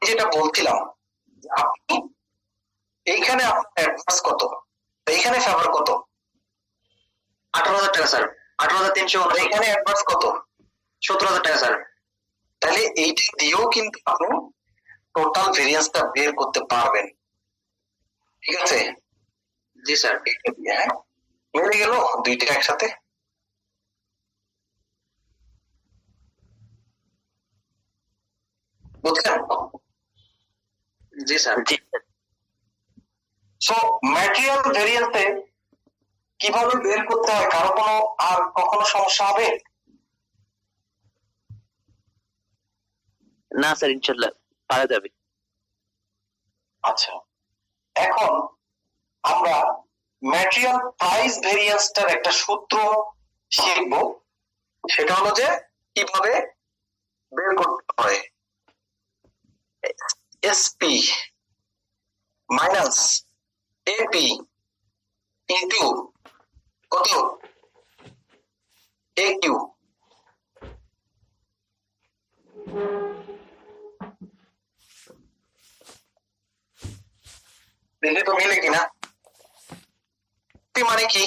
যেটা বলছিলাম আপনি এইখানে আপনার অ্যাডভান্স কত, এইখানে ফেভার কত? 18,000 টাকা স্যার। 18,300। এখানে অ্যাডভান্স কত? 17,000 টাকা স্যার। তাহলে এইটা দিয়েও কিন্তু আপনি টোটাল ভেরিয়েন্সটা বের করতে পারবেন। ঠিক আছে? জি স্যার। এইটা দিয়ে হ্যাঁ মিলে গেল দুইটা একসাথে। বুঝলেন? জি স্যার। জি সো ম্যাটেরিয়াল ভেরিয়েন্সে কিভাবে বের করতে হয়, কারো কোনো আর কখনো সমস্যা হবে? না স্যার, ইনশাল্লাহ পারা যাবে। আচ্ছা, এখন আমরা ম্যাটেরিয়াল প্রাইস ভেরিয়েন্সটার একটা সূত্র শিখব, সেটা হলো যে কিভাবে বের করতে হয়। এসপি মাইনাস এপি ইনটু কত একিউ। দেখে তো মিলে কিনা? মানে কি?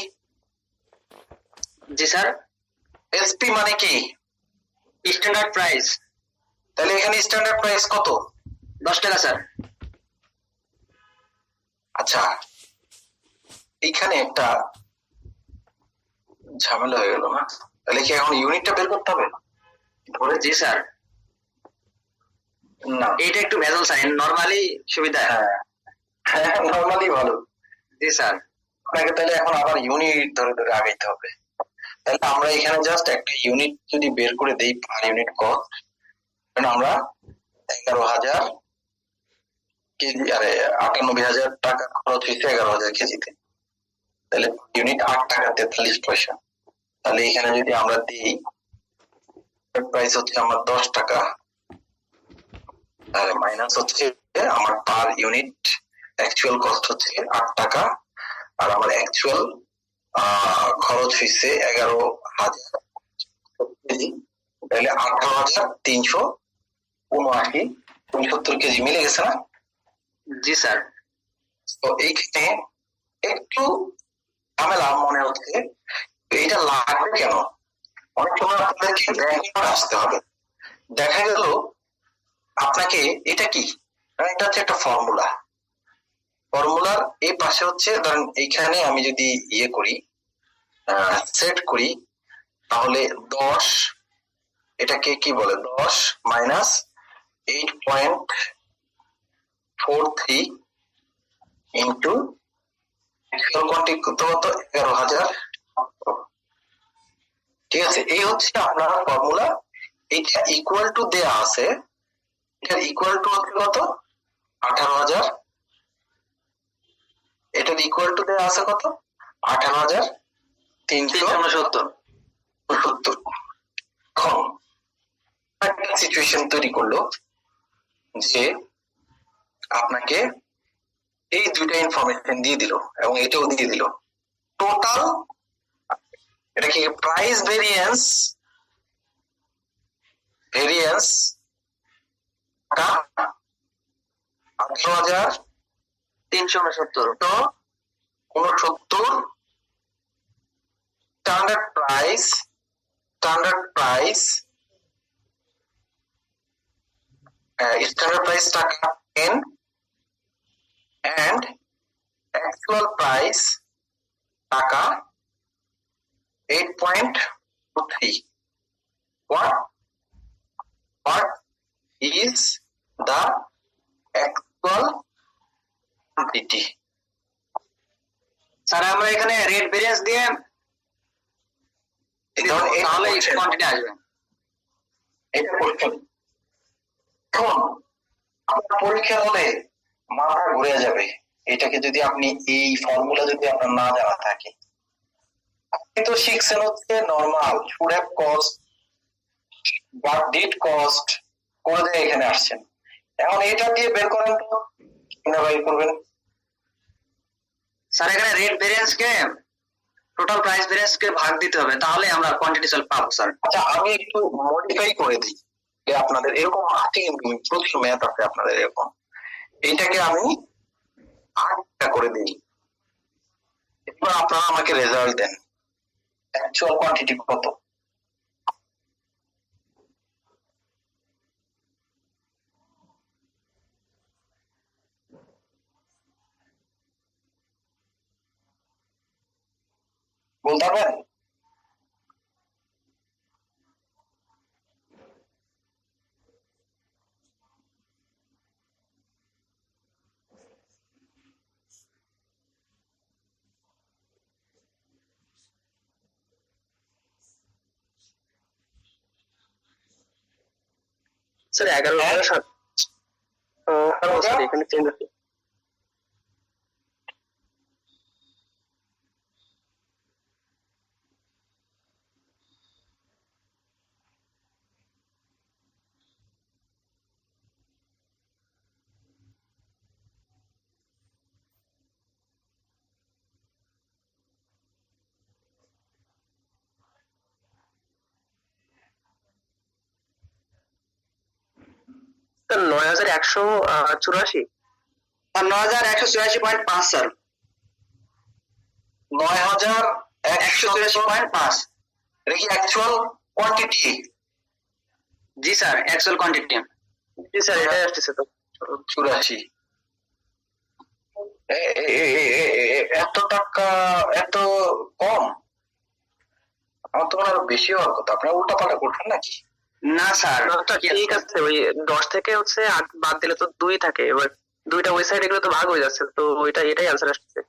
জি স্যার। এসপি মানে কি? Standard price. তাহলে এখানে স্ট্যান্ডার্ড প্রাইস কত? 10 টাকা স্যার। আচ্ছা, এইখানে একটা ঝামেলা হয়ে গেল না? তাহলে কি এখন ইউনিটটা বের করতে হবে? জি স্যার। না, এইটা একটু ভেজাল সাইন, নরমালি সুবিধা। হ্যাঁ নরমালি ভালো। জি স্যার। আপনাকে তাহলে এখন আবার ইউনিট ধরে ধরে আগাইতে হবে। তাহলে আমরা এখানে জাস্ট একটা ইউনিট যদি বের করে দেই, পার ইউনিট কস্ট, আমরা 11,000 কেজি, আরে 98,000 টাকা খরচ হয়েছে 11,000 কেজিতে, তাহলে ইউনিট 8 টাকা 43 পয়সা। তাহলে এখানে যদি আমরা দিই প্রাইস হচ্ছে আমার 10 টাকা, তাহলে মাইনাস হচ্ছে আমার পার ইউনিট অ্যাকচুয়াল কস্ট হচ্ছে 8 টাকা, আর আমার অ্যাকচুয়াল খরচ হয়েছে 11,000 কেজি, তাহলে 18,379 কেজি। মিলে গেছে না? জি স্যার। তো এইখানে একটু ঝামেলা মনে হচ্ছে, এটা লাগবে কেন? অনেক সময় আপনাদেরকে ব্যাংকে আসতে হবে। দেখা গেল আপনাকে এটা কি, এটা হচ্ছে একটা ফর্মুলা। ফর্মুলার এই পাশে হচ্ছে ধরেন এইখানে আমি যদি ইয়ে করি, সেট করি, তাহলে 10, এটাকে কি বলে, 10 মাইনাস 8.43 ইন্টু অ্যাকচুয়াল কোয়ান্টিটি কত, 11,000। ঠিক আছে, এই হচ্ছে আপনার ফর্মুলা। এটা ইকুয়াল টু দেয়া আছে, এটার ইকুয়াল টু হচ্ছে কত, 18,000। এটার ইকুয়াল টু দেয়া আছে কত, 18,369। এখন একটা সিচুয়েশন তৈরি করলো যে আপনাকে এই দুইটা ইনফরমেশন দিয়ে দিল এবং এটাও দিয়ে দিল, টোটাল এটা কি প্রাইস ভেরিয়েন্স 18,369। তো 69 স্ট্যান্ডার্ড প্রাইস টাকা 10 and actual price টাকা 8.23. What is the actual quantity? Sir আমরা এখানে রেট ভেরিয়েন্স দিয়ে তাহলে কোয়ান্টিটি আসবে। এটা কোশ্চেন। এখন আপনার পরীক্ষা হলে মাথা ঘুরে যাবে, এটাকে যদি আপনি এই ফর্মুলা যদি আপনার না জানা থাকে। আপনি তো শিখছেন হচ্ছে নরমাল শুড হ্যাভ কস্ট বা ডিড কস্ট করে দিয়ে এখানে আসছেন, এখন এটা দিয়ে বের করেন তো কিভাবে বের করবেন? স্যার এখানে রেট ভেরিয়েন্স কে টোটাল প্রাইস ভেরিয়েন্স কে ভাগ দিতে হবে, তাহলে আমরা কোয়ান্টিটি সেল পাবো স্যার। আচ্ছা, আমি একটু মডিফাই করে দিই, আপনাদের এরকম আছে, প্রচুর ম্যাথ আছে আপনাদের এরকম। এইটাকে আমি 8টা করে দিই। এবার আপনারা আমাকে রেজাল্ট দেন, অ্যাকচুয়াল কোয়ান্টিটি কত। বলতে পারবেন? স্যার 11,700। স্যার এখানে চেঞ্জ আছে। স্যার 9,184। 9,184.5 স্যার। 9,184.5 এটা কি অ্যাকচুয়াল কোয়ান্টিটি? জি স্যার, অ্যাকচুয়াল কোয়ান্টিটি। জি স্যার, এটাই আসতেছে তো। 84। এত টাকা, এত কম? আমার তো মনে হয় আরো বেশি হওয়ার কথা। আপনারা উল্টা পাল্টা করছেন নাকি? না স্যার, ঠিক আছে, ওই 10 থেকে হচ্ছে 8 বাদ দিলে তো 2 থাকে। এবার দুইটা ওই সাইড এগুলো তো ভাগ হয়ে যাচ্ছে, তো এটাই আনসার আসছে।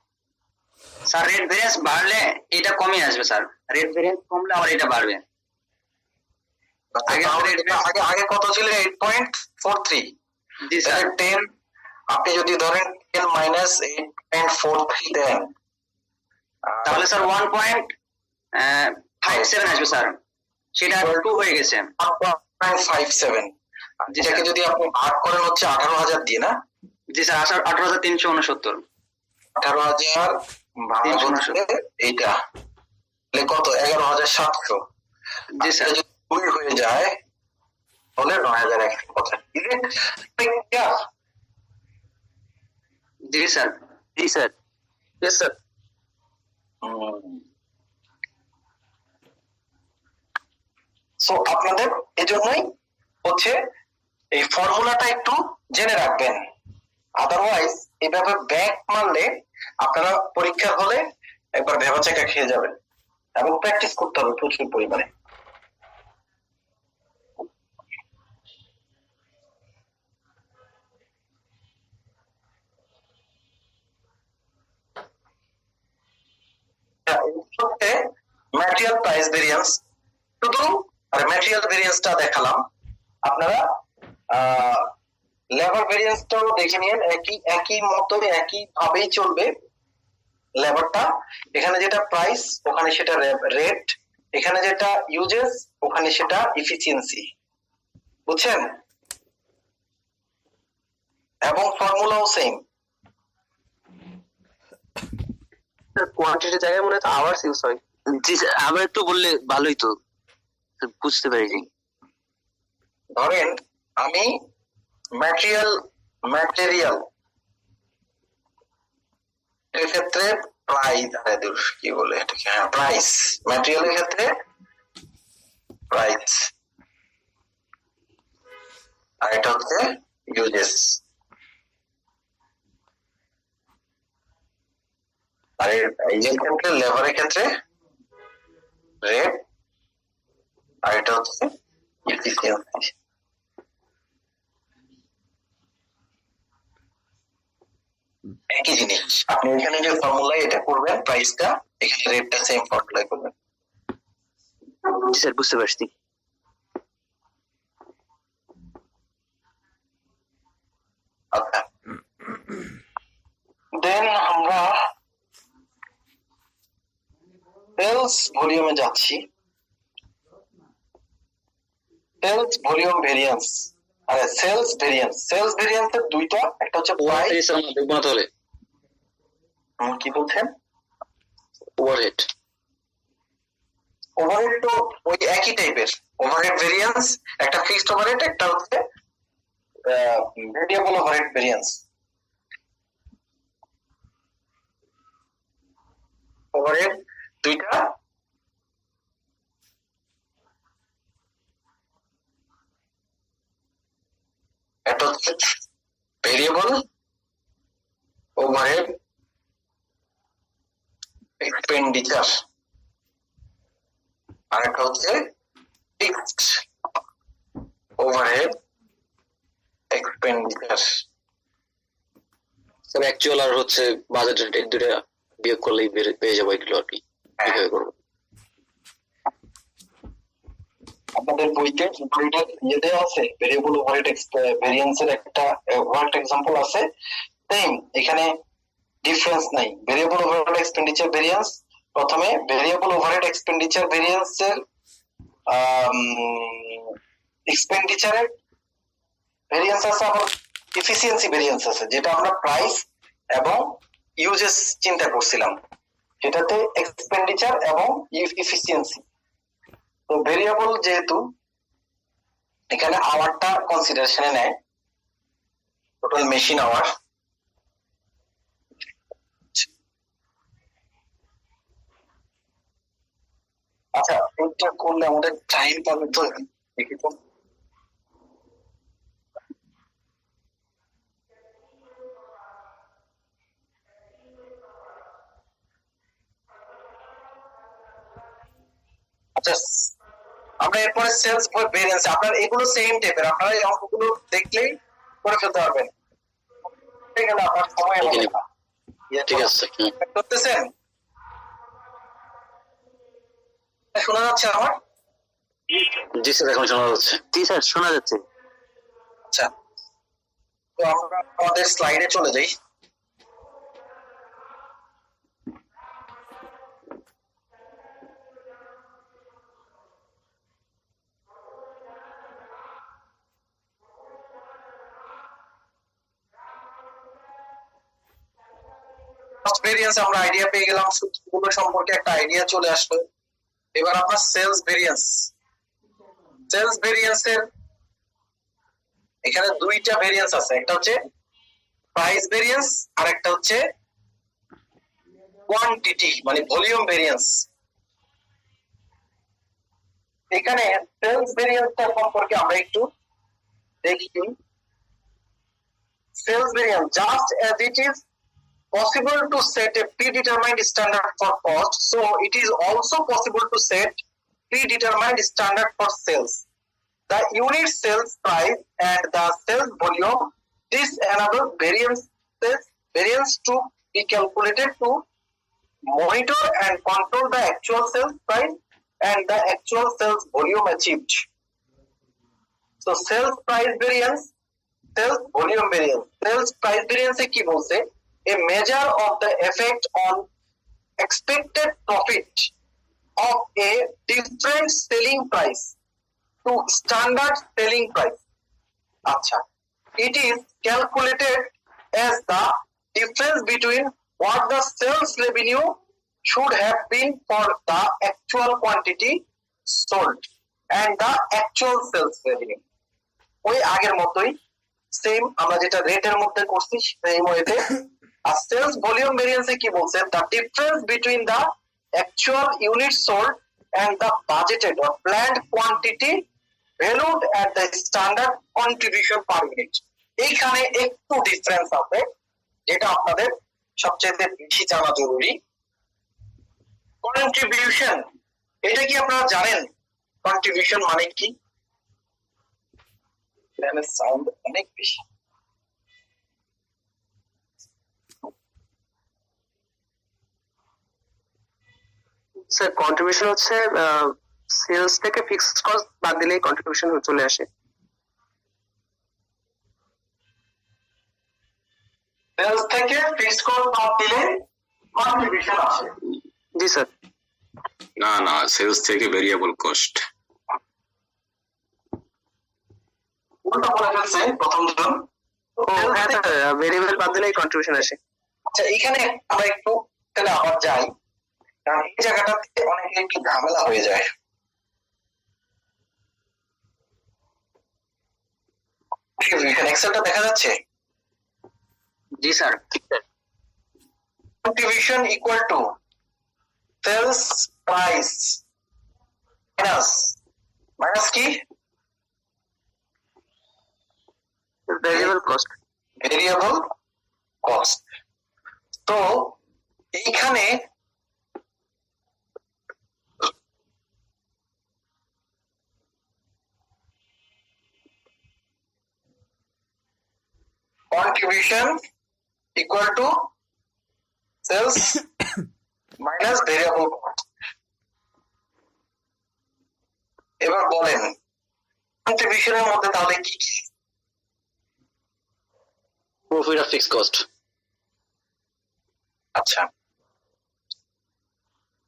স্যার রেট ভেরিয়েন্স বাড়লে এটা কমে আসবে স্যার, রেট ভেরিয়েন্স কমলে আবার এটা বাড়বে। আগে কত ছিল? 8.43। জি স্যার। 10, আপনি যদি ধরেন 10 মাইনাস 8.43 দেন, তাহলে স্যার 1.57 আসবে স্যার, সেটা 2 হয়ে গেছে। 1.57। যেটাকে যদি আপনি ভাগ করেন হচ্ছে 18,000 দিয়ে, না? জি স্যার, 18,369। 18,000 ভাগ হচ্ছে এইটা, তাহলে কত? 11,700। জি স্যার। যদি 2 হয়ে যায় তাহলে 9,185। জি স্যার। জি স্যার। Yes sir. সো আপনাদের এজন্যই হচ্ছে এই ফর্মুলাটা একটু জেনে রাখবেন, আদারওয়াইজ এভাবে ব্যাক মারলে আপনারা পরীক্ষা হলে একবার ভেবাচাকা খেয়ে যাবেন। এবং প্র্যাকটিস করতে হবে প্রচুর পরিমাণে। ম্যাটেরিয়াল প্রাইস ভেরিয়েন্স, শুধু আর ম্যাটেরিয়াল ভেরিয়েন্সটা দেখালাম, আপনারা লেবার ভেরিয়েন্সটাও দেখে নিন। একই মতো একই ভাবেই চলবে লেবারটা। এখানে যেটা প্রাইস ওখানে সেটা রেট, এখানে যেটা ইউজেস ওখানে সেটা এফিসিয়েন্সি। বুঝছেন? এবং ফর্মুলাও সেম। কোয়ান্টিটির জায়গায় মনে হয় আওয়ার্স ইউজ হয়। জি স্যার, আবার একটু বললে ভালোই তো, বুঝতে পারিনি। ধরেন আমি ম্যাটেরিয়াল এর ক্ষেত্রে প্রাইস, কি বলে এটাকে, হ্যাঁ প্রাইস, ম্যাটেরিয়ালের ক্ষেত্রে প্রাইস, আর এটা হচ্ছে ইউজেস। আর এই যে ক্ষেত্রে লেবারের ক্ষেত্রে রেট, আর এটা হচ্ছে এফিসিয়েন্সি। একই জিনিস, আপনি এখানে যে ফর্মুলায় এটা করবেন প্রাইসটা, এখানে রেটটা সেম ফর্মুলায় করবেন। জি স্যার, বুঝতে পারছি। আচ্ছা, দেন আমরা সেলস ভলিউমে যাচ্ছি। সেলস ভলিউম ভেরিয়েন্স, আরে সেলস ভেরিয়েন্সের দুইটা, একটা হচ্ছে প্রাইস। দেখবো না তাহলে কি বলছেন? ওভারহেড। ওভারহেড তো ওই একই টাইপের, ওভারহেড ভেরিয়েন্স, একটা ফিক্সড ওভারহেড, একটা হচ্ছে ভেরিয়েবল ওভারহেড ভেরিয়েন্স। ওভারহেড দুইটা, একটা হচ্ছে ভেরিয়েবল ওভারহেড এক্সপেন্ডিচার, আর একটা হচ্ছে fixed overhead expenditure. Sir actual আর হচ্ছে বাজেট এই দুটো বিয়োগ করলেই পেয়ে যাবো এগুলো আর কি, কিভাবে করবো? আপনাদের বইতে ইয়ে দেওয়া আছে, ভেরিয়েবল ওভারহেড ভেরিয়েন্সের একটা ওয়ার্ড এক্সাম্পল আছে। সেম এখানে ডিফারেন্স নাই। ভেরিয়েবল ওভারহেড এক্সপেন্ডিচার ভেরিয়েন্স, প্রথমে ভেরিয়েবল ওভারহেড এক্সপেন্ডিচার ভেরিয়েন্সের এক্সপেন্ডিচারের ভেরিয়েন্স আছে, আবার এফিসিয়েন্সি ভেরিয়েন্স আছে, যেটা আমরা প্রাইস এবং ইউজেস চিন্তা করছিলাম, সেটাতে এক্সপেন্ডিচার এবং এফিসিয়েন্সি। তো ভেরিয়েবল যেহেতু এখানে আওয়ারটা কনসিডারেশনে নেয়, টোটাল মেশিন আওয়ার। আচ্ছা, এটা করলে আমাদের টাইম পাবে তো? দেখি তো। আচ্ছা, আমরা এরপরে সেলস ভেরিয়েন্স, আপনার এগুলো সেম টাইপের, আপনারা এই অঙ্কগুলো দেখলেই করে ফেলতে পারবেন। ঠিক আছে, আপনার সময় হবে না। ঠিক আছে। করতেছেন? শোনা যাচ্ছে আমার? জি স্যার, এখন শোনা যাচ্ছে। জি স্যার, শোনা যাচ্ছে। আচ্ছা, তো আমরা আমাদের স্লাইডে চলে যাই। ভেরিয়েন্স আমরা আইডিয়া পেয়ে গেলাম, সূত্রগুলো সম্পর্কে একটা আইডিয়া চলে আসলো। এবার আপনার সেলস ভেরিয়েন্স, সেলস ভেরিয়েন্সের এখানে দুইটা ভেরিয়েন্স আছে, একটা হচ্ছে প্রাইস ভেরিয়েন্স আর একটা হচ্ছে কোয়ান্টিটি মানে ভলিউম ভেরিয়েন্স। এখানে সেলস ভেরিয়েন্সটা সম্পর্কে আমরা একটু দেখি। Sales variance, just as it is possible to set a predetermined standard for cost, so it is also possible to set predetermined standard for sales. The unit sales price and the sales volume, this enable variance to be calculated to monitor and control the actual sales price and the actual sales volume achieved. So sales price variance, sales volume variance. Sales price variance কি বলছে? A measure of the effect on expected profit of a different selling price to standard selling price. Acha. It is calculated as the difference between what the sales revenue should have been for the actual quantity sold and the actual sales revenue. ওই আগের মতোই same আমরা যেটা রেটের মধ্যে করছি সেই ওয়েতে। আর সেলস ভলিউম ভেরিয়েন্সে কি বলছে? the difference between the actual units sold and the budgeted or planned quantity valued at the standard contribution per unit. এইখানে একটু ডিফারেন্স আছে, যেটা আপনাদের সবচেয়ে বেশি জানা জরুরি। কন্ট্রিবিউশন, এটা কি আপনারা জানেন কন্ট্রিবিউশন মানে কি? সাউন্ড অনেক বেশি। স্যার কন্ট্রিবিউশন হচ্ছে সেলস থেকে ফিক্সড কস্ট বাদ দিলেই কন্ট্রিবিউশন চলে আসে। সেলস থেকে ফিক্সড কস্ট বাদ দিলে কন্ট্রিবিউশন আসে। জি স্যার। না না, সেলস থেকে ভেরিয়েবল কস্ট। উল্টা বলে ফেলছে প্রথম জন। ও হ্যাঁ স্যার, ভেরিয়েবল বাদ দিলেই কন্ট্রিবিউশন আসে। আচ্ছা, এখানে আমরা একটু তাহলে আবার যাই, কারণ এই জায়গাটাতে অনেক একটু ঝামেলা হয়ে যায়। কন্ট্রিবিউশন এক্সেলটা দেখা যাচ্ছে? জি sir. Contribution equal to sales price minus কি ভেরিয়েবল কস্ট। Variable cost. তো এইখানে contribution equal to sales minus variable cost. এবার বলেন কন্ট্রিবিউশনের মধ্যে তাহলে কি কি? প্রফিট আর ফিক্সড কস্ট। আচ্ছা,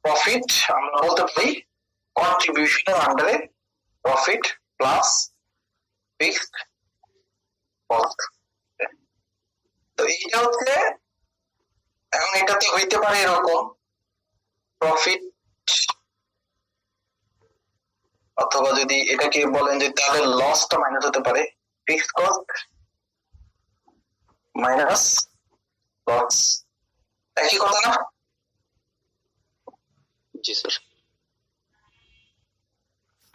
প্রফিট আমরা বলতে পারি কন্ট্রিবিউশনের আন্ডারে প্রফিট প্লাস ফিক্সড কস্ট। তো এইটা হচ্ছে, এখন এটাতে হইতে পারে এরকম প্রফিট, অথবা যদি এটাকে বলেন যে তাহলে লসটা মাইনাস হতে পারে ফিক্সড কস্ট মাইনাস লস। একই কথা না? জি স্যার।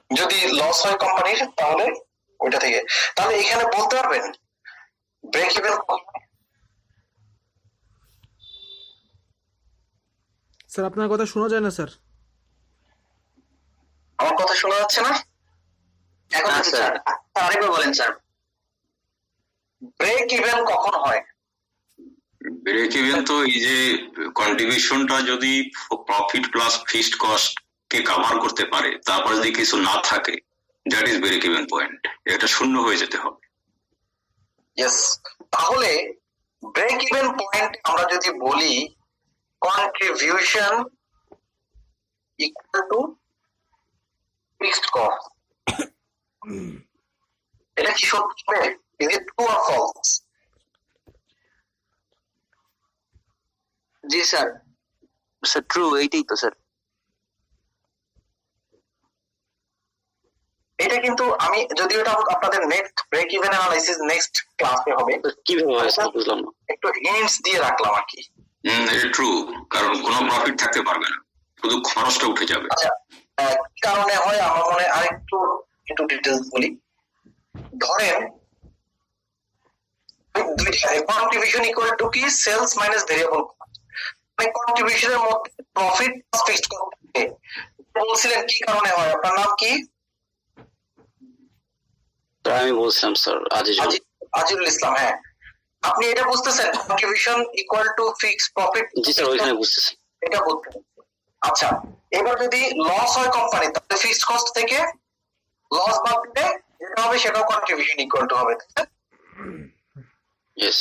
যদি লস হয় কোম্পানির তাহলে ওইটা থেকে, তাহলে এখানে বলতে পারবেন ব্রেক ইভেন। স্যার আপনার কথা শোনা যায় না স্যার। আমার কথা শোনা যাচ্ছে না এখন আচ্ছা। আছে স্যার। আরেকবার বলেন স্যার। ব্রেক ইভেন কখন হয়? ব্রেক ইভেন তো এই যে কন্ট্রিবিউশনটা যদি প্রফিট প্লাস ফিক্সড কস্ট কে কভার করতে পারে, তারপরে যদি কিছু না থাকে, that is break even point. এটা শূন্য হয়ে যেতে হবে। ইয়েস, তাহলে ব্রেক ইভেন পয়েন্ট আমরা যদি বলি contribution equal to fixed cost, এটা কি সত্যি হবে? Is it true or false? জি স্যার। স্যার ট্রু, এইটাই তো স্যার। এটা কিন্তু আমি যদিও এটা আপনাদের next break even analysis next ক্লাসে হবে, কিভাবে হয় স্যার বুঝলাম না। একটু হিন্টস দিয়ে রাখলাম আর কি। এটা ট্রু, কারণ কোনো প্রফিট থাকতে পারবে না, শুধু খরচটা উঠে যাবে। আচ্ছা, কি কারণে হয় আমার মনে হয় আরেকটু একটু ডিটেলস বলি। ধরেন দুইটা কন্ট্রিবিউশন ইকুয়াল টু কি সেলস মাইনাস ভেরিয়েবল কস্ট, মানে কন্ট্রিবিউশনের মধ্যে প্রফিট প্লাস ফিক্সড কস্ট থাকে। বলছিলেন কি কারণে হয়? আপনার নাম কি? স্যার আমি বলছিলাম স্যার আজিজুল। আজিজুল ইসলাম। হ্যাঁ, আপনি এটা বুঝতেছেন contribution equal to fixed profit? G sir, ওইখানে বুঝতেছি। এটা বলতে। আচ্ছা, এবার যদি লস হয় কোম্পানি, তাহলে ফিক্সড কস্ট থেকে লস বাদ দিলে যেটা হবে সেটাও কন্ট্রিবিউশন ইকুয়াল টু হবে। ইয়েস।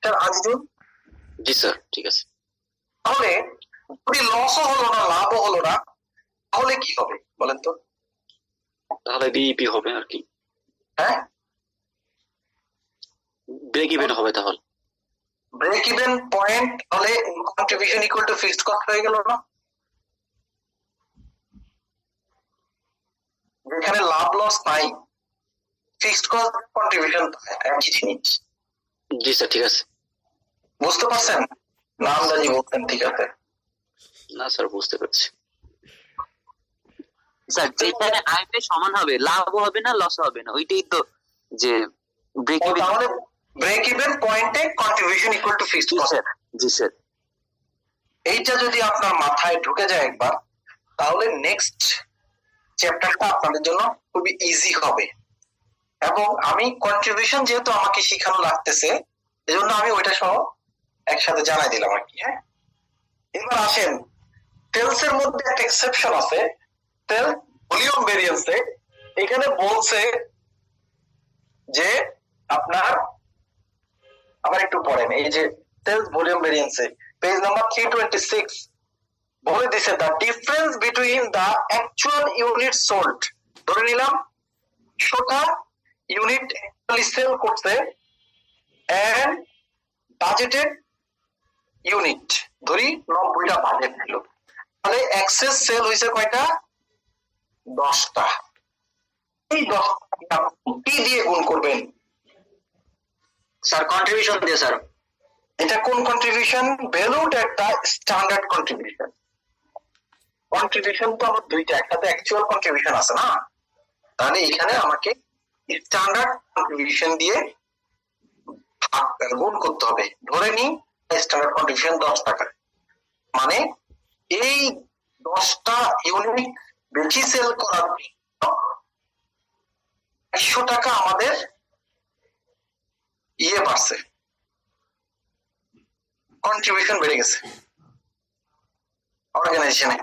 স্যার আজিজুল, জি স্যার, ঠিক আছে। তাহলে যদি লসও হলো না লাভও হলো না, তাহলে কি হবে বলেন তো? তাহলে বিইপি হবে আর কি, হ্যাঁ, ব্রেক ইভেন হবে তাহলে। ব্রেক ইভেন পয়েন্ট হলে contribution equal to fixed cost হয়ে গেল না? যেখানে লাভ লস নাই, ফিক্সড কস্ট কন্ট্রিবিউশন একই জিনিস। জি স্যার, ঠিক আছে। বুঝতে পারছেন? না আন্দাজি বলছেন, ঠিক আছে। না স্যার, বুঝতে পারছি। স্যার যেখানে আয়টা সমান হবে, লাভও হবে না লসও হবে না, ওইটাই তো যে ব্রেক ইভেন। তাহলে ব্রেক ইভেন পয়েন্টে contribution equal to fixed cost. G sir. এইটা যদি আপনার মাথায় ঢুকে যায় একবার, তাহলে নেক্সট চ্যাপ্টারটা আপনাদের জন্য খুবই ইজি হবে। এবং আমি কন্ট্রিবিউশন যেহেতু আমাকে শেখানো লাগতেছে, এজন্য আমি ওইটা সহ একসাথে জানাই দিলাম আর কি। হ্যাঁ, এবার আসেন সেলস এর মধ্যে একটা এক্সেপশন আছে, সেল ভলিউম ভেরিয়েন্সে। এখানে বলছে যে আপনার, আবার একটু পড়েন, এই যে সেলস ভলিউম ভেরিয়েন্সে পেজ নাম্বার 326 বলে দিছে the difference between the actual unit sold. ধরে নিলাম 100টা ইউনিট অ্যাকচুয়ালি সেল করছে এন্ড বাজেটেড ইউনিট ধরি 90টা বাজেট ছিল, তাহলে এক্সেস সেল হয়েছে কয়টা? 10টা। এই 10 কি দিয়ে গুণ করবেন? স্যার কন্ট্রিবিউশন দিয়ে স্যার। এটা কোন কন্ট্রিবিউশন? ভ্যালুড একটা স্ট্যান্ডার্ড কন্ট্রিবিউশন। কন্ট্রিবিউশন তো আমার দুইটা, একটা তো অ্যাকচুয়াল কন্ট্রিবিউশন আছে না, তাহলে এখানে আমাকে স্ট্যান্ডার্ড কন্ট্রিবিউশন দিয়ে গুণ করতে হবে। ধরে নি স্ট্যান্ডার্ড কন্ট্রিবিউশন 10 টাকা, মানে এই 10টা ইউনিট বেশি সেল করার জন্য 100 টাকা আমাদের বাড়ছে, কন্ট্রিবিউশন বেড়ে গেছে অর্গানাইজেশনে।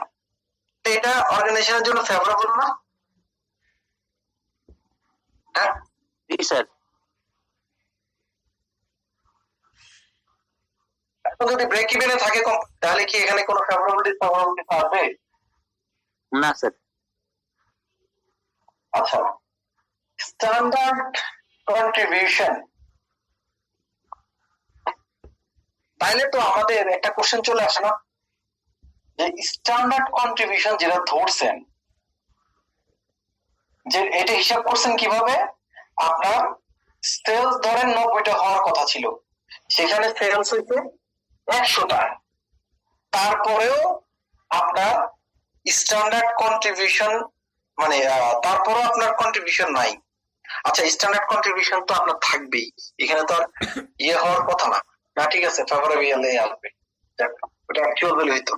এটা অর্গানাইজেশনের জন্য ফেভারেবল না? হ্যাঁ জি স্যার। এখন যদি ব্রেক ইভেনে থাকে তাহলে কি এখানে কোনো ফেভারেবিলিটি আছে? না স্যার। আচ্ছা, স্ট্যান্ডার্ড কন্ট্রিবিউশন, তাহলে তো আমাদের একটা কোশ্চেন চলে আসে না যে স্ট্যান্ডার্ড কন্ট্রিবিউশন যেটা ধরছেন, যে এটা হিসাব করছেন কিভাবে? আপনার সেলস ধরেন 90টা হওয়ার কথা ছিল, সেখানে সেলস হইছে 100টা, তারপরেও আপনার স্ট্যান্ডার্ড কন্ট্রিবিউশন মানে তারপরেও আপনার কন্ট্রিবিউশন নাই। আচ্ছা, স্ট্যান্ডার্ড কন্ট্রিবিউশন তো আপনার থাকবেই, এখানে তো আর হওয়ার কথা না। না ঠিক আছে, ফেভারেবল আসবে, ওটা অ্যাকচুয়াল ভ্যালু হইতো।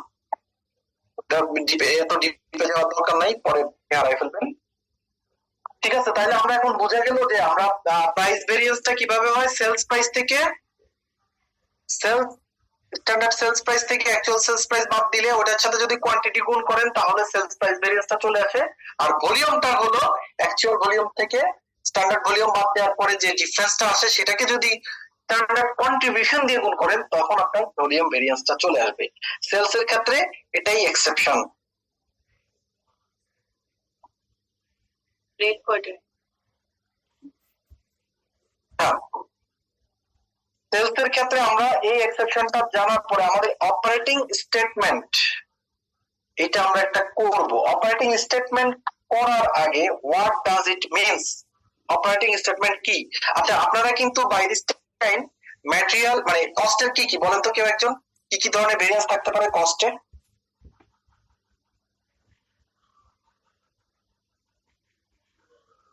এত ডিপে যাওয়ার দরকার নাই, পরে হারাই ফেলবেন। ঠিক আছে, তাহলে আমরা এখন বোঝা গেল যে আমরা প্রাইস ভেরিয়েন্সটা কিভাবে হয়। সেলস প্রাইস থেকে স্ট্যান্ডার্ড সেলস প্রাইস থেকে অ্যাকচুয়াল সেলস প্রাইস বাদ দিলে ওটার সাথে যদি কোয়ান্টিটি গুণ করেন তাহলে সেলস প্রাইস ভেরিয়েন্সটা চলে আসে। আর ভলিউমটা হলো অ্যাকচুয়াল ভলিউম থেকে স্ট্যান্ডার্ড ভলিউম বাদ দেওয়ার পরে যে ডিফারেন্সটা আসে সেটাকে যদি স্ট্যান্ডার্ড কন্ট্রিবিউশন দিয়ে গুণ করেন তখন আপনার ভলিউম ভেরিয়েন্সটা চলে আসবে। সেলস এর ক্ষেত্রে এটাই এক্সেপশন। সেলস এর ক্ষেত্রে আমরা এই এক্সেপশনটা জানার পরে আমাদের অপারেটিং স্টেটমেন্ট, এটা আমরা একটা করব। অপারেটিং স্টেটমেন্ট করার আগে what does it means, operating statement কি? আচ্ছা, আপনারা কিন্তু বাই দিস টাইম ম্যাটেরিয়াল মানে কস্টের কি কি বলেন তো কেউ একজন, কি কি ধরনের ভেরিয়েন্স থাকতে পারে কস্টে?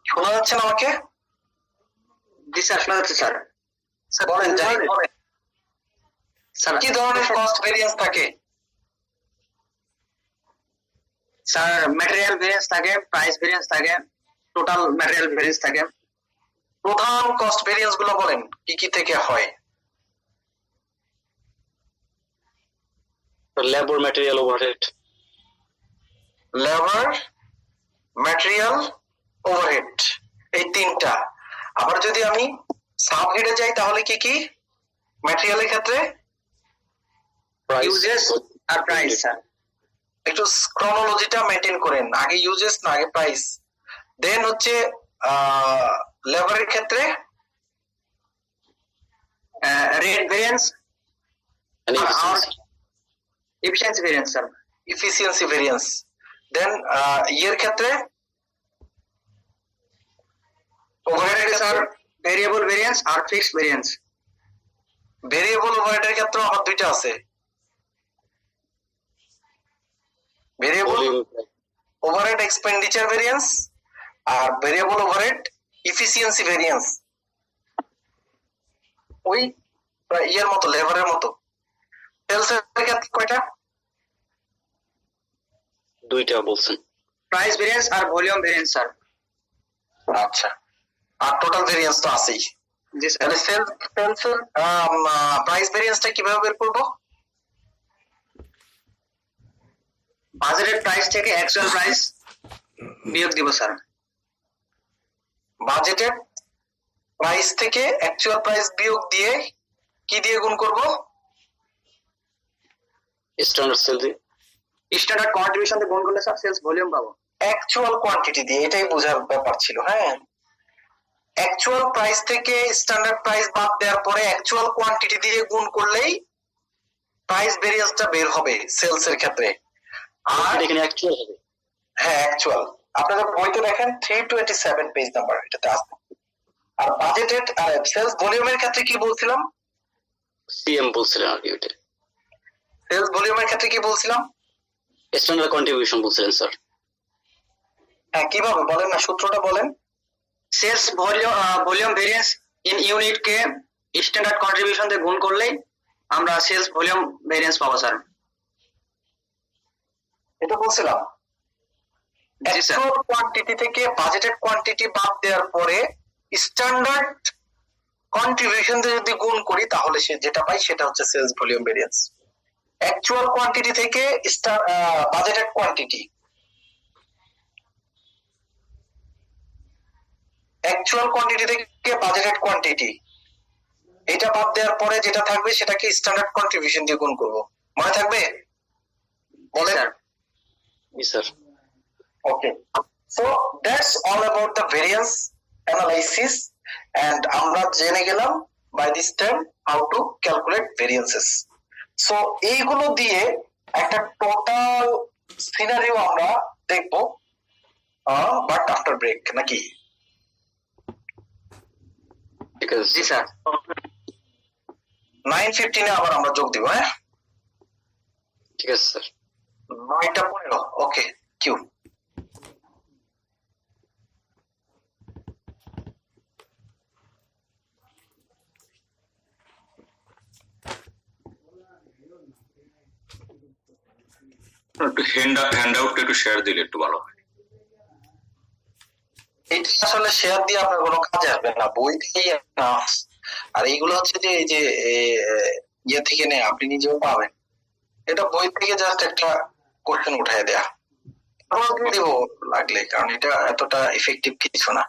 শোনা যাচ্ছে না আমাকে? জি স্যার, শোনা যাচ্ছে স্যার। বলেন, যাই বলেন, স্যার কি ধরনের কস্ট ভেরিয়েন্স থাকে? স্যার ম্যাটেরিয়াল ভেরিয়েন্স থাকে, প্রাইস ভেরিয়েন্স থাকে, টোটাল ম্যাটেরিয়াল ভেরিয়েন্স থাকে। প্রধান কস্ট ভেরিয়েন্স গুলো বলেন কি কি থেকে হয়? Labour, material, overhead. Labour, material, overhead, এই তিনটা। আবার যদি আমি সাব হেডে যাই তাহলে কি কি? ম্যাটেরিয়ালের ক্ষেত্রে ইউজেস আর প্রাইস স্যার। একটু ক্রনোলজিটা মেনটেন করেন, আগে ইউজেস না আগে প্রাইস। দেন হচ্ছে লেবারের ক্ষেত্রে rate variance, efficiency variance sir. Efficiency variance. Then ইয়ের ক্ষেত্রে ওভারহেড স্যার ভেরিয়েবল ভেরিয়েন্স আর ফিক্সড ভেরিয়েন্স। ভেরিয়েবল ওভারহেডের ক্ষেত্রে আমার দুইটা আছে, ভেরিয়েবল ওভারহেড এক্সপেন্ডিচার ভেরিয়েন্স আর ভেরিয়েবল ওভারহেড এফিসিয়েন্সি ভেরিয়েন্স। ওই ইয়ের মতো, লেবারের মতো। সেলস এর ক্ষেত্রে কয়টা? দুইটা বলছেন। প্রাইস ভেরিয়েন্স আর ভলিউম ভেরিয়েন্স স্যার। আচ্ছা, আর টোটাল ভেরিয়েন্স তো আছেই। জি স্যার। তাহলে সেলস এর প্রাইস ভেরিয়েন্সটা কিভাবে বের করব? বাজেটেড প্রাইস থেকে অ্যাকচুয়াল প্রাইস বিয়োগ দিব স্যার। বাজেটেড প্রাইস থেকে অ্যাকচুয়াল প্রাইস বিয়োগ দিয়ে কি দিয়ে গুণ করব? স্ট্যান্ডার্ড সেল দিয়ে। স্ট্যান্ডার্ড কন্ট্রিবিউশন দিয়ে গুণ করলে স্যার সেলস ভলিউম পাবো। অ্যাকচুয়াল কোয়ান্টিটি দিয়ে, এটাই বোঝার ব্যাপার ছিল। হ্যাঁ, অ্যাকচুয়াল প্রাইস থেকে স্ট্যান্ডার্ড প্রাইস বাদ দেওয়ার পরে অ্যাকচুয়াল কোয়ান্টিটি দিয়ে গুণ করলেই প্রাইস ভেরিয়েন্সটা বের হবে সেলস এর ক্ষেত্রে। আর এখানে অ্যাকচুয়াল হবে। হ্যাঁ অ্যাকচুয়াল। আপনাদের বইতে দেখেন 327 পেজ নাম্বার এটাতে আছে। আর বাজেটেড আর সেলস ভলিউমের ক্ষেত্রে কি বলছিলাম? সিএম বলছিলেন আর কি ওইটা সেলস ভলিউমের ক্ষেত্রে কি বলছিলাম? স্ট্যান্ডার্ড কন্ট্রিবিউশন বলছিলেন স্যার। হ্যাঁ, কিভাবে বলেন না, সূত্রটা বলেন। Sales volume variance in unit কে স্ট্যান্ডার্ড কন্ট্রিবিউশন দিয়ে গুণ করলেই আমরা সেলস ভলিউম ভেরিয়েন্স পাবো স্যার। এটা বলছিলাম। জি স্যার। অ্যাকচুয়াল কোয়ান্টিটি থেকে বাজেটেড কোয়ান্টিটি বাদ দেওয়ার পরে স্ট্যান্ডার্ড কন্ট্রিবিউশন দিয়ে যদি গুণ করি তাহলে সে যেটা পাই সেটা হচ্ছে sales volume variance. Actual quantity থেকে বাজেটেড কোয়ান্টিটি, অ্যাকচুয়াল কোয়ান্টিটি থেকে বাজেটেড কোয়ান্টিটি, এটা বাদ দেওয়ার পরে যেটা থাকবে সেটাকে স্ট্যান্ডার্ড কন্ট্রিবিউশন দিয়ে গুণ করব। মনে থাকবে? বলেন। স্যার জি sir. Okay, so that's all about the variance analysis, and আমরা জেনে গেলাম by this time how to calculate variances. So এইগুলো দিয়ে একটা টোটাল সিনারিও আমরা দেখব, বাট আফটার ব্রেক, নাকি? ঠিক আছে জি স্যার। 9:15 আবার আমরা যোগ দিব। হ্যাঁ, ঠিক আছে স্যার। 9:15। ওকে, কিউ। একটু হ্যান্ড আউটটা একটু শেয়ার দিলে একটু ভালো হয়। এটা আসলে শেয়ার দিয়ে আপনার কোনো কাজে আসবে না, বই থেকেই না। আর এইগুলো হচ্ছে যে এই যে ইয়ে থেকে নেই, আপনি নিজেও পাবেন। এটা বই থেকে জাস্ট একটা কোশ্চেন উঠায় দেয়া, দিব লাগলে, কারণ এটা এতটা ইফেক্টিভ কিছু না।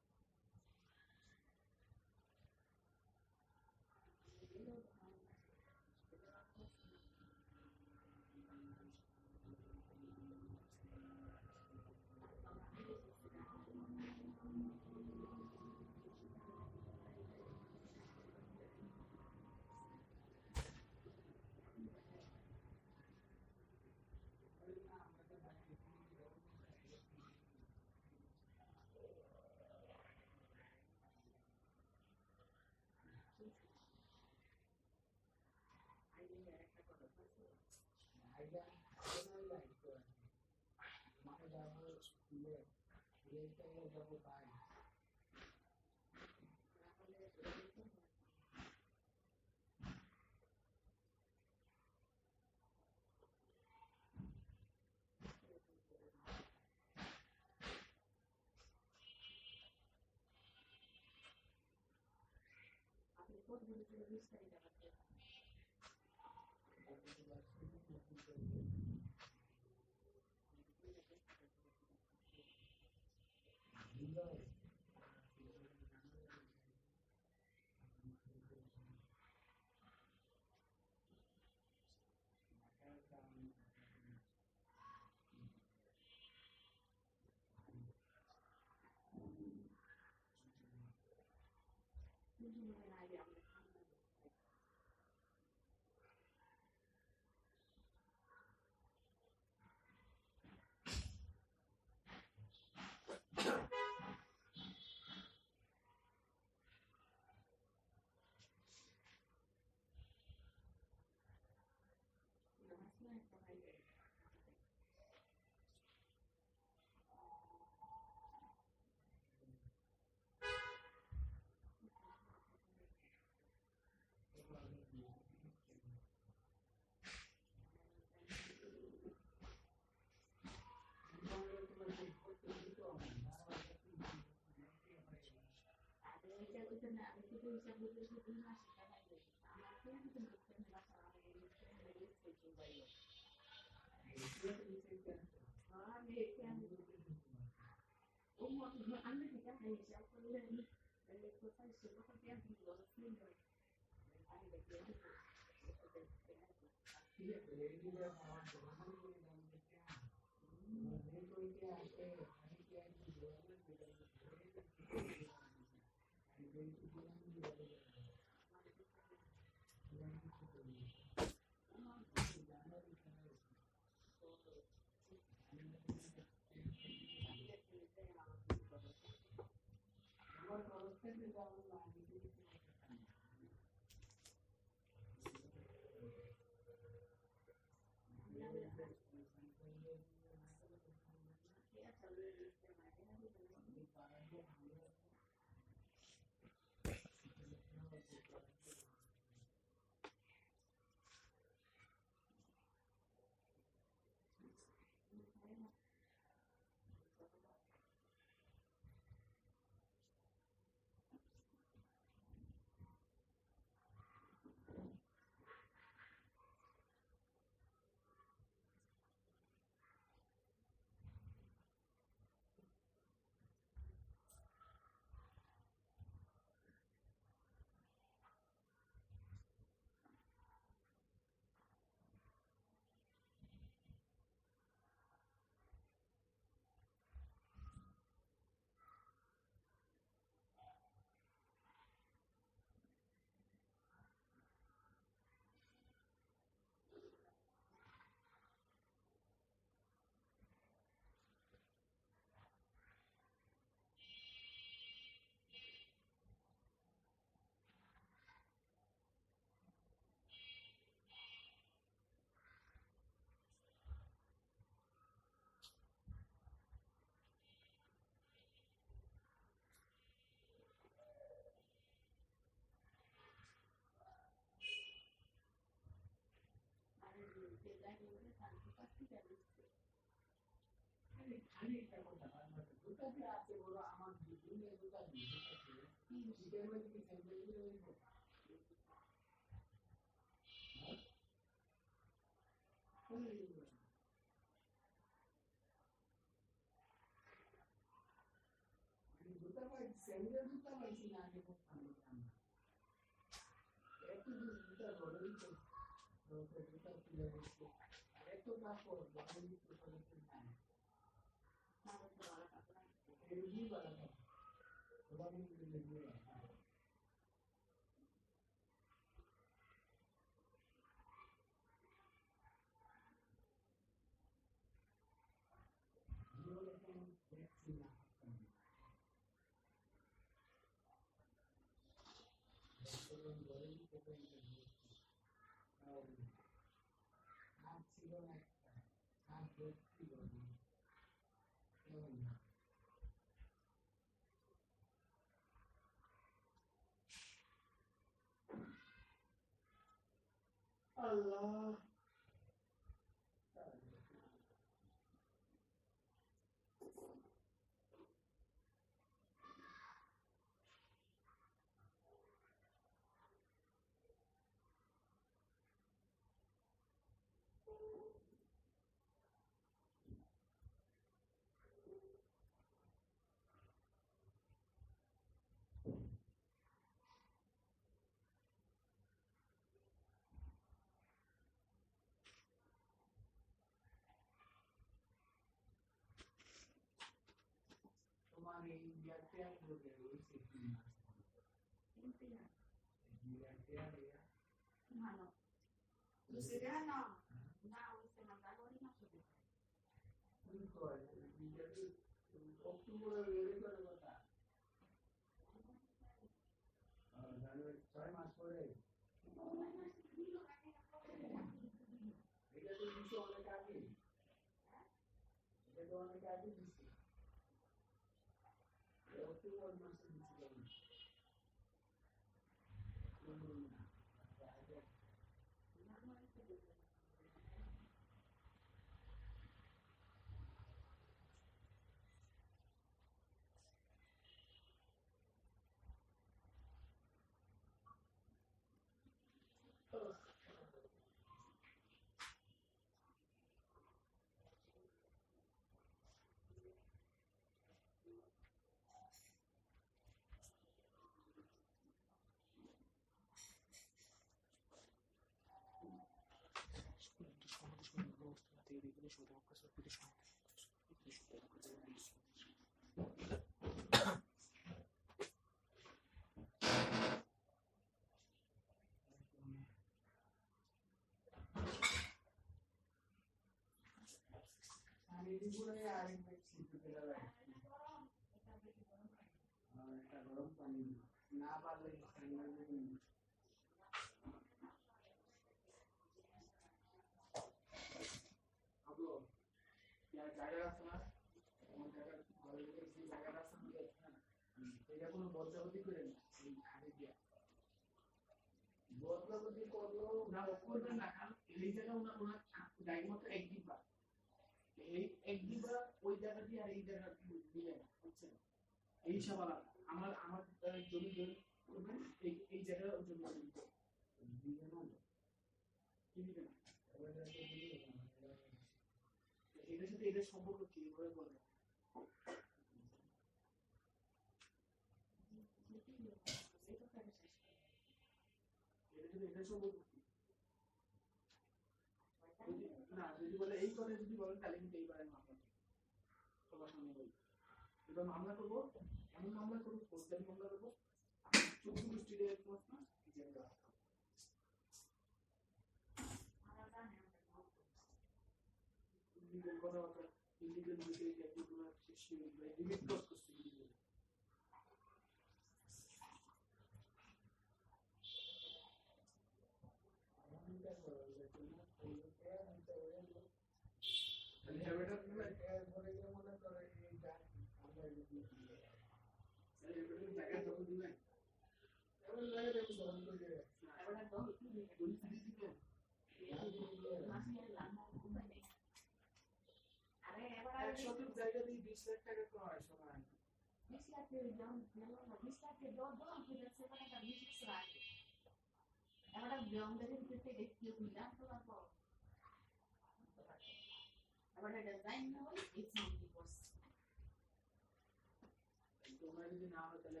তোমরা যদি না হয় তাহলে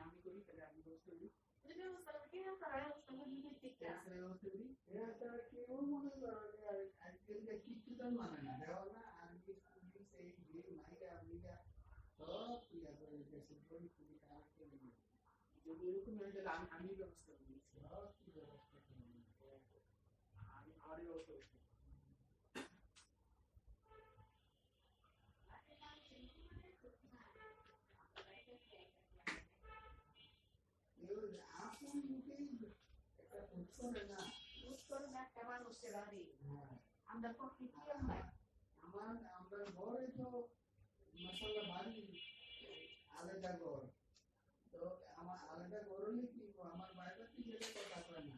আমি করি, তাহলে আমি বলতে পারি ব্যবস্থা করি। কেউ মনে করো যে আজকালকার কিছু তো মানে না দেওয়া না আর্মি সেই মাইকা আমেরিকা সব ইয়া করে গেছে খুবই খারাপ করে গেছে। যদি এরকম হয় তাহলে আমি ব্যবস্থা করি, সব কি ব্যবস্থা করি আমি আমারই ব্যবস্থা করছি। আমরা ঘরে তো মশলা বাড়ি আলাদা ঘর, তো আমার আলাদা ঘর হলে কি আমার বাইরে কি গেলে কথা কয় না।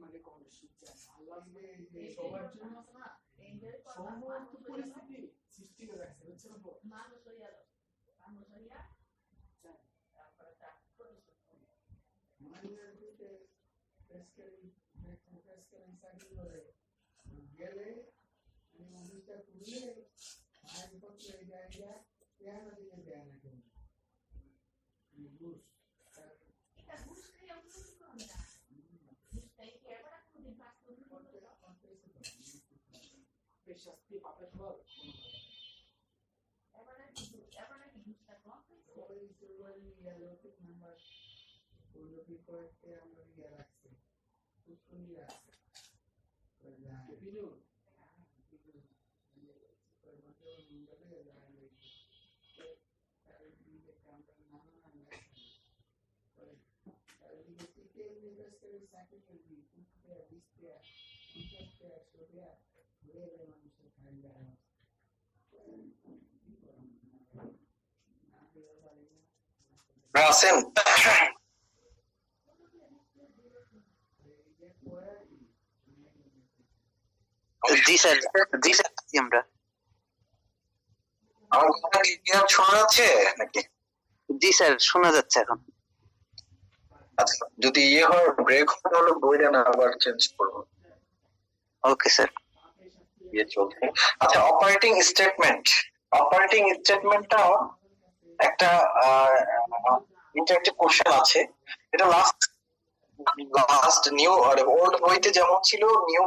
মানে কোন শিক্ষা আল্লাহ যে সবার জন্য সমস্ত পরিস্থিতি সৃষ্টি করে রাখছে, বুঝছেন? গেলে আমি মানুষটা করলে আইনপত্র এই জায়গা কেন দিকে দেয় না কেন ঘুষ শাস্তি পাপের ফল নাম্বার কয়েকটা আমরা ইয়ে রাখছি রাখছে আছেন? জি স্যার, জি স্যার আমরা। আমার কথা ক্লিয়ার শোনা যাচ্ছে নাকি? জি স্যার শোনা যাচ্ছে এখন। আচ্ছা, যদি ইয়ে হয় ব্রেক হয় তাহলে বইটা না আবার চেঞ্জ করবো। Okay sir. ইয়ে চলছে। আচ্ছা, অপারেটিং স্টেটমেন্টটা একটা ইন্টারেক্টিভ কোশ্চেন আছে। এটা লাস্ট নিউ আর ওল্ড বইতে যেমন ছিল, নিউ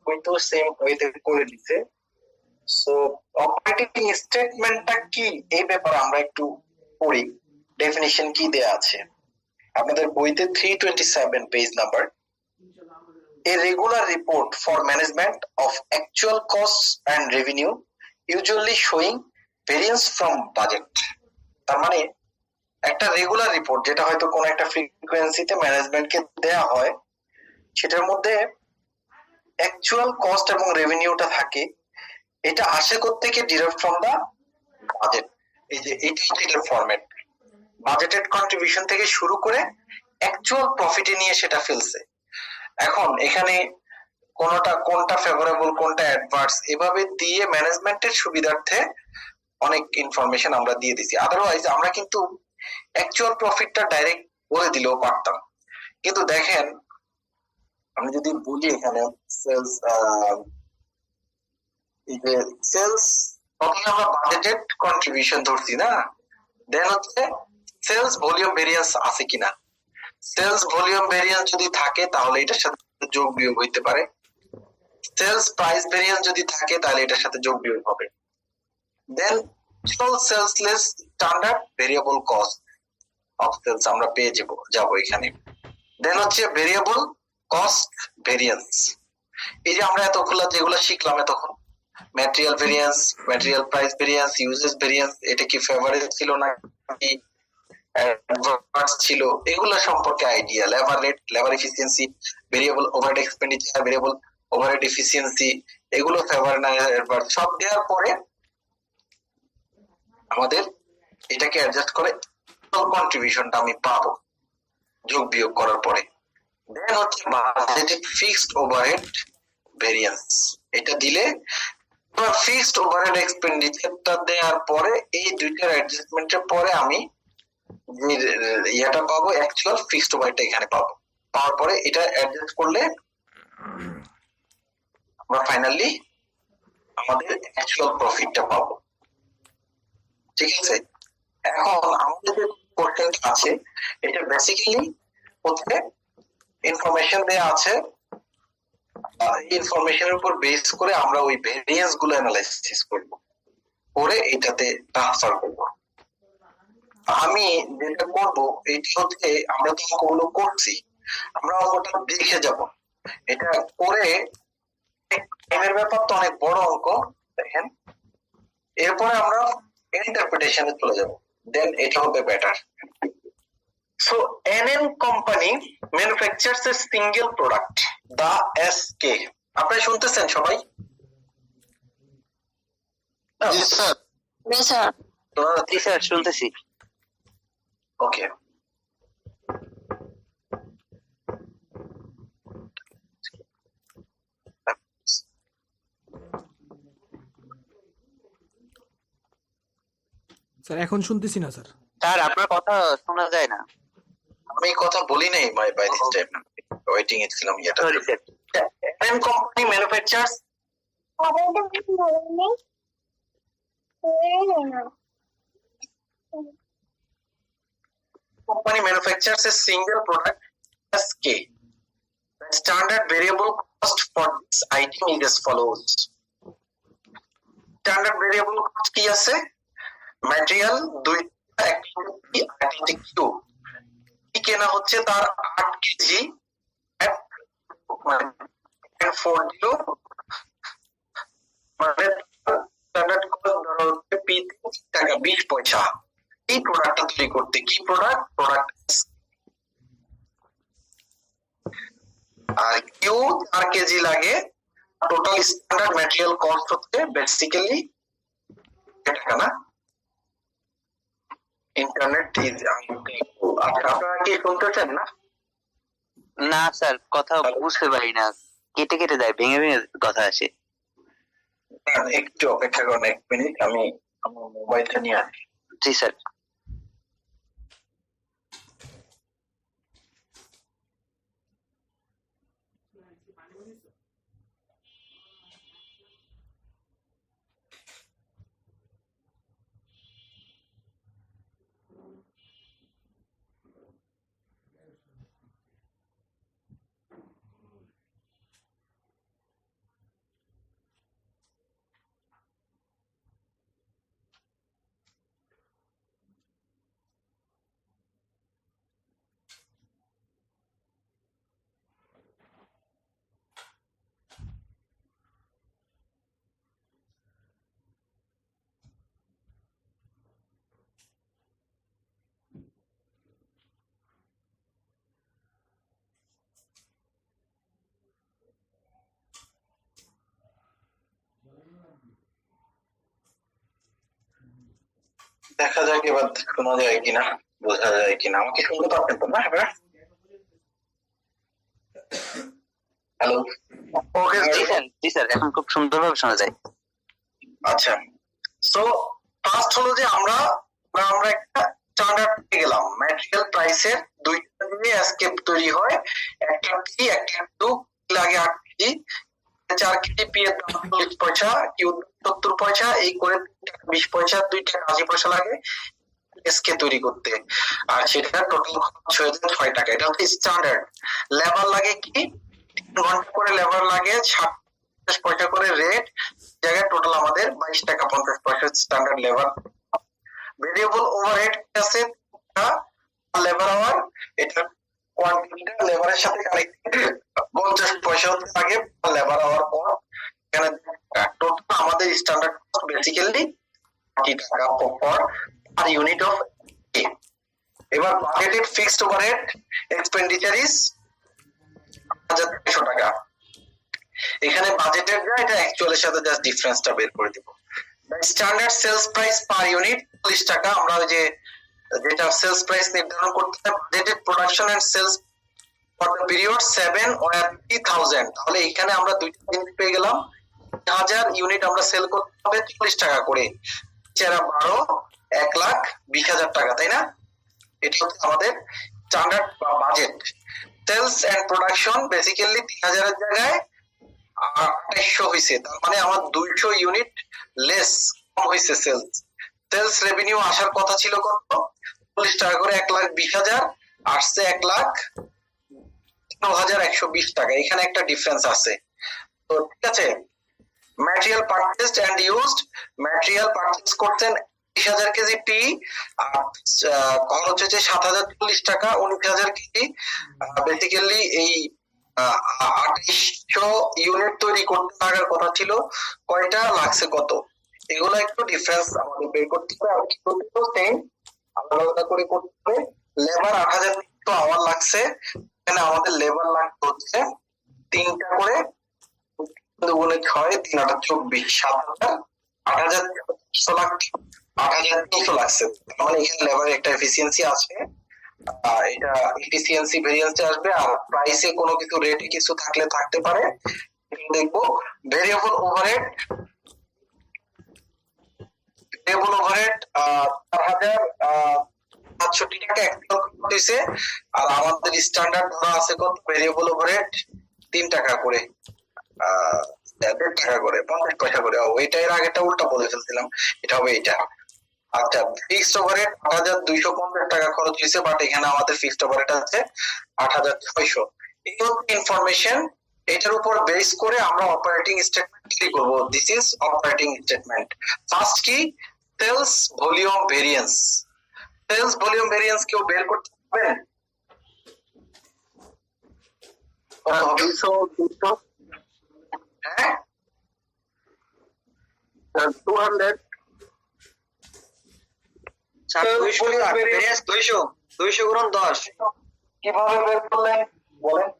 বইতেও সেম ওয়েতে করে দিতে। সো অপারেটিং স্টেটমেন্টটা কি এই ব্যাপারে আমরা একটু পড়ি, ডেফিনিশন কি দেয়া আছে আপনাদের বইতে 327 page number. A regular report for management of actual costs and revenue usually showing variance from budget। তার মানে একটা রেগুলার রিপোর্ট যেটা হয়তো কোন একটা ফ্রিকোয়েন্সিতে ম্যানেজমেন্টকে দেয়া হয়, সেটার মধ্যে অ্যাকচুয়াল কস্ট এবং রেভিনিউটা থাকে। এটা আসে কোত্থেকে? Derived from the budget. এই যে এটার ফরম্যাট, বাজেটেড কন্ট্রিবিউশন থেকে শুরু করে অ্যাকচুয়াল প্রফিটে নিয়ে সেটা ফেলছে। এখন এখানে কোনটা ফেভারেবল কোনটা অ্যাডভার্স এভাবে দিয়ে ম্যানেজমেন্টের সুবিধার্থে অনেক ইনফরমেশন আমরা দিয়ে দিছি। আদারওয়াইজ আমরা কিন্তু অ্যাকচুয়াল প্রফিটটা ডাইরেক্ট বলে দিলেও পারতাম। কিন্তু দেখেন আমি যদি বলি এখানে সেলস, এই যে সেলস প্রথমে আমরা বাজেটেড কন্ট্রিবিউশন ধরছি না, দেন হচ্ছে সেলস ভলিউম ভেরিয়েন্স আছে কিনা। সেলস ভলিউম ভেরিয়েন্স যদি থাকে তাহলে এটার সাথে যোগ বিয়োগ হইতে পারে, সেলস প্রাইস ভেরিয়েন্স যদি থাকে তাহলে এটার সাথে যোগ বিয়োগ হবে। Then sales less standard variable cost of sales আমরা পেয়ে যাব এখানে। দেন হচ্ছে ভেরিয়েবল কস্ট ভেরিয়েন্স, এই যে আমরা এতগুলা যেগুলো শিখলাম এতক্ষণ, material variance, material price variance, uses variance, এটা কি ফেভারেজ ছিল নাকি অ্যাডভার্স ছিল, এগুলো সম্পর্কে idea. Labour rate, labour efficiency, variable overhead expenditure, variable overhead efficiency, এগুলো ফেভার না অ্যাডভার্স সব দেওয়ার পরে আমাদের এটাকে অ্যাডজাস্ট করে কন্ট্রিবিউশনটা আমি পাবো। যোগ বিয়োগ করার পরে। দেন হচ্ছে বাজেটেড ফিক্সড ওভারহেড ভেরিয়েন্স, এটা দিলে ফিক্সড ওভারহেড এক্সপেন্ডিচারটা দেওয়ার পরে এই দুইটার অ্যাডজাস্টমেন্টের পরে আমি যে ইয়েটা পাবো, অ্যাকচুয়াল ফিক্সড ওভারহেডটা এখানে পাবো। পাওয়ার পরে এটা অ্যাডজাস্ট করলে আমরা ফাইনালি আমাদের অ্যাকচুয়াল প্রফিটটা পাবো। ঠিক আছে, এখন আমাদের যে কোশ্চেন আছে এটা বেসিক্যালি হচ্ছে ইনফরমেশন দেয়া আছে, ইনফরমেশনের উপর বেস করে আমরা ওই ভেরিয়েন্স গুলো অ্যানালাইসিস করব, করে এটাতে ট্রান্সফার করব। আমি যেটা করব এটা হচ্ছে, আমরা তো অঙ্কগুলো করছি, আমরা অঙ্কটা দেখে যাব। এটা করে টাইমের ব্যাপার তো অনেক বড় অঙ্ক, দেখেন এরপরে আমরা ইন্টারপ্রিটেশনে চলে যাব, দেন এটা হবে better. So NN company manufactures a single product, the SK. আপনারা শুনতেছেন সবাই? জি স্যার শুনতেছি। ওকে, স্যার এখন শুনতেছি না স্যার। স্যার আপনার কথা শোনা যায় না। আমি কথা বলি নাই বাই দিস টাইম, ওয়েটিং এ ছিলাম এটা। Sorry sir. NN company manufactures a single product SK. The standard variable cost for this item is as follows. Standard variable cost কি আছে? ম্যাটেরিয়াল 2টা অ্যাক্টিভিটি 8 কিউ কি কেনা হচ্ছে তার 8 কেজি at 40 মানে স্ট্যান্ডার্ড কস্ট ধরা হচ্ছে পি টাকা 20 পয়সা। এই প্রোডাক্টটা তৈরি করতে কি প্রোডাক্ট আর কিউ 4 কেজি লাগে। টোটাল স্ট্যান্ডার্ড ম্যাটেরিয়াল কস্ট হচ্ছে বেসিক্যালি টাকা না। ইন্টারনেট ইজ আপনারা কি শুনতেছেন না? না স্যার কথা বুঝতে পারি না, কেটে কেটে যায়, ভেঙে ভেঙে কথা আসে। একটু অপেক্ষা করুন 1 মিনিট, আমি আমার মোবাইলটা নিয়ে আসি। জি স্যার। দেখা যাক এবার শোনা যায় কিনা, বোঝা যায় কিনা। আমাকে শুনতে পাচ্ছেন তো না? হ্যাঁ, হ্যালো। ওকে, জি স্যার এখন খুব সুন্দরভাবে শোনা যায়। আচ্ছা, সো ফার্স্ট হলো যে আমরা একটা স্ট্যান্ডার্ড পেয়ে গেলাম। ম্যাটেরিয়াল প্রাইসের দুইটা দিয়ে এসকেপ তৈরি হয়, একটা পি একটা কিউ লাগে 8 কেজি, 4 কেজি পি এর দাম 40 পয়সা, কিউ 70 পয়সা, এই করে 20 পয়সা, 2 টাকা 80 পয়সা লাগে এসকে তৈরি করতে। আর সেটা টোটাল খরচ হয়ে যায় 6 টাকা। এটা হচ্ছে স্ট্যান্ডার্ড। লেবার লাগে কি 3 ঘন্টা করে লেবার লাগে, 50 পয়সা করে রেট, জায়গায় টোটাল আমাদের 22 টাকা 50 পয়সা স্ট্যান্ডার্ড লেবার। ভেরিয়েবল ওভারহেড আছে লেবার আওয়ার, এটা কোয়ান্টিটিটা লেবারের সাথে কানেক্টেড, 50 পয়সা লাগে লেবার আওয়ার পর। এখানে টোটাল আমাদের স্ট্যান্ডার্ড কস্ট বেসিক্যালি 30 টাকা পার ইউনিট অফ এ। এবার budgeted fixed overhead expenditure is 1300 টাকা। এখানে বাজেটের যা, এটা অ্যাকচুয়ালের সাথে জাস্ট ডিফারেন্সটা বের করে দিব। Standard sales price per unit 40 টাকা। আমরা ওই যে যেটা সেলস প্রাইস নির্ধারণ করতে হয় budgeted production and sales for the period 7 or 30,000, তাহলে এখানে আমরা দুইটা জিনিস পেয়ে গেলাম। 1000 ইউনিট আমরা সেল করতে হবে 40 টাকা করে, 12 1,20,000 টাকা, তাই না? এটা হচ্ছে আমাদের standard budget. Sales and production basically 3000 এর জায়গায় 2800 হয়েছে, তার মানে আমার 200 ইউনিট লেস কম হয়েছে সেলস। সেলস রেভিনিউ আসার কথা ছিল কত? 40 টাকা করে, 1,20,000 আসছে 1,13,120 টাকা। এখানে একটা ডিফারেন্স আছে। তো ঠিক আছে, material purchased and used, material purchase করতেন 20,000 কেজি টি, আর খরচ হচ্ছে 7,040 টাকা, 19,000 কেজি। বেসিক্যালি এই 2800 ইউনিট তৈরি করতে লাগার কথা ছিল, কয়টা লাগছে কত, এগুলো একটু ডিফারেন্স আমাদের বের করতে হবে। আর কি করতে হবে, সেম আলাদা আলাদা করে করতে হবে। লেবার 8,000 আওয়ার লাগছে, এখানে আমাদের লেবার লাগতে হচ্ছে 3টা করে, 6 3 8 24, 8,300 লাগছে, 8,300 লাগছে। মানে এখানে লেবারের একটা এফিসিয়েন্সি আছে, এটা এফিসিয়েন্সি ভেরিয়েন্স আসবে। আর প্রাইসে কোনো কিছু রেটে কিছু থাকলে থাকতে পারে, দেখবো। ভেরিয়েবল ওভারহেড, ভেরিয়েবল ওভারহেড 4,760 টাকা অ্যাকচুয়াল হইছে, আর আমাদের স্ট্যান্ডার্ড ধরা আছে কত? ভেরিয়েবল ওভারহেড 3 টাকা করে, 1.5 টাকা করে, 50 পয়সা করে। ওইটা এর আগেটা উল্টা বলে ফেলছিলাম, এটা হবে এইটা। আচ্ছা, ফিক্সড ওভারহেড 8,250 টাকা খরচ হয়েছে, বাট এখানে আমাদের ফিক্সড ওভারহেড আছে 8,600। এই ইনফরমেশন, এটার উপর বেস করে আমরা অপারেটিং স্টেটমেন্ট তৈরি করব। This is operating statement. First কি? Sales volume variance. Sales volume variance কেউ বের করতে পারবেন? হ্যাঁ, 200 স্যার 200 ভেরিয়েন্স 200 গুণন 10, কিভাবে বের করলেন বলেন?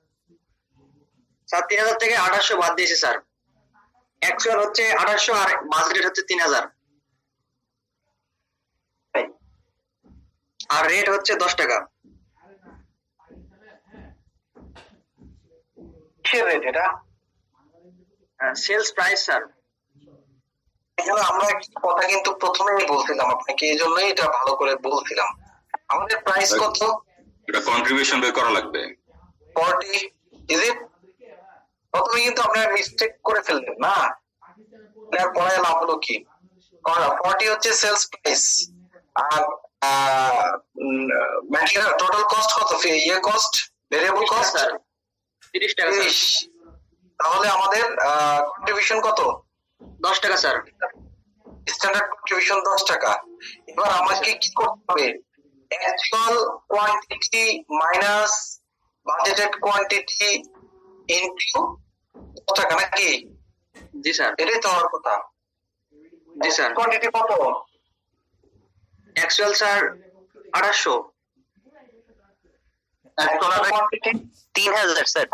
স্যার 3,000 থেকে 800 বাদ দিয়েছে স্যার। অ্যাকচুয়াল হচ্ছে 800 আর বাজেট হচ্ছে 3,000, আর রেট হচ্ছে 10 টাকা। কিসের রেট এটা? Sales price sir. এখানে আমরা একটা কথা কিন্তু প্রথমেই বলছিলাম আপনাকে, এই জন্যই এটা ভালো করে বলছিলাম। আমাদের প্রাইস কত? এটা কন্ট্রিবিউশন বের করা লাগবে। 40, ইজ ইট? প্রথমে কিন্তু আপনারা মিস্টেক করে ফেললেন না, এর পরে লাভ হলো কি? 40 হচ্ছে সেলস প্রাইস, আর ম্যাটেরিয়াল টোটাল কস্ট কত? ইয়ে কস্ট, ভেরিয়েবল কস্ট স্যার 30 টাকা স্যার। 30। তাহলে আমাদের কন্ট্রিবিউশন কত? 10 টাকা স্যার। স্ট্যান্ডার্ড কন্ট্রিবিউশন 10 টাকা। এবার আমাকে কি করতে হবে? Actual quantity minus budgeted quantity into 10 টাকা, নাকি? জি স্যার। এটাই তো হওয়ার কথা। জি স্যার। কোয়ান্টিটি কত? Actual sir 800। Actual quantity 3,000 sir.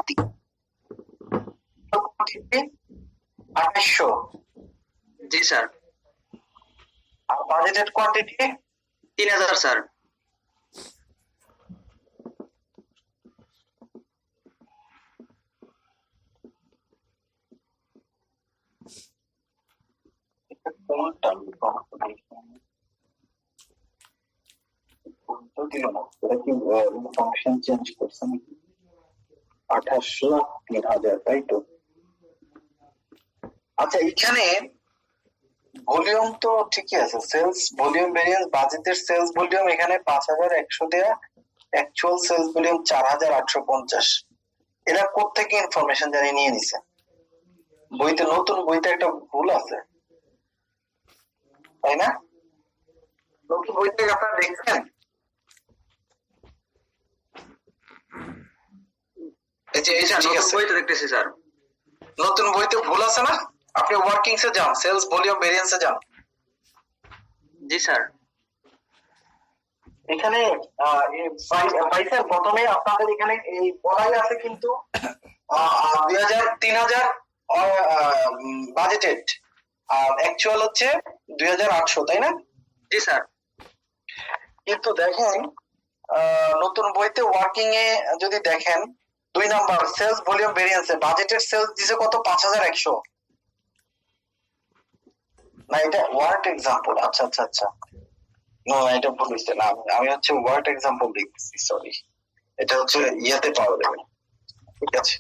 Quantity 800, জি স্যার। আর বাজেটেড কোয়ান্টিটি 3,000 স্যার। কোনটা দিল না, এটা কি ফাংশন চেঞ্জ করছে নাকি? 800 3,000, তাই তো? আচ্ছা, এখানে ভলিউম তো ঠিকই আছে, সেলস ভলিউম ভেরিয়েন্স, বাজেটের সেলস ভলিউম এখানে 5,100 দেয়া, অ্যাকচুয়াল সেলস ভলিউম 4,850। এরা কোত্থেকে ইনফরমেশন জানি নিয়ে নিছে? বইতে, নতুন বইতে একটা ভুল আছে, তাই না? নতুন বইতে আপনারা দেখছেন? এই যে স্যার ঠিক নতুন আছে, বইতে দেখতেছি স্যার। নতুন বইতে ভুল আছে না? আপনি ওয়ার্কিংস এ যান, সেলস ভলিউম ভেরিয়েন্স এ যান। জি স্যার। এখানে প্রাইসের প্রথমে আপনাদের এখানে এই বলাই আছে কিন্তু 2,000 3,000 বাজেটেড, আর অ্যাকচুয়াল হচ্ছে 2,800, তাই না? জি স্যার। কিন্তু দেখেন নতুন বইতে ওয়ার্কিং এ যদি দেখেন 2 নাম্বার সেলস ভলিউম ভেরিয়েন্সে বাজেটের সেলস দিছে কত 5100। না এটা ওয়ার্ড এক্সাম্পল। আচ্ছা আচ্ছা আচ্ছা, না এটা ভুল হয়েছে। না আমি হচ্ছে ওয়ার্ড এক্সাম্পল লিখছি, সরি। এটা হচ্ছে ইয়াতে পাওয়া যাবে, ঠিক আছে।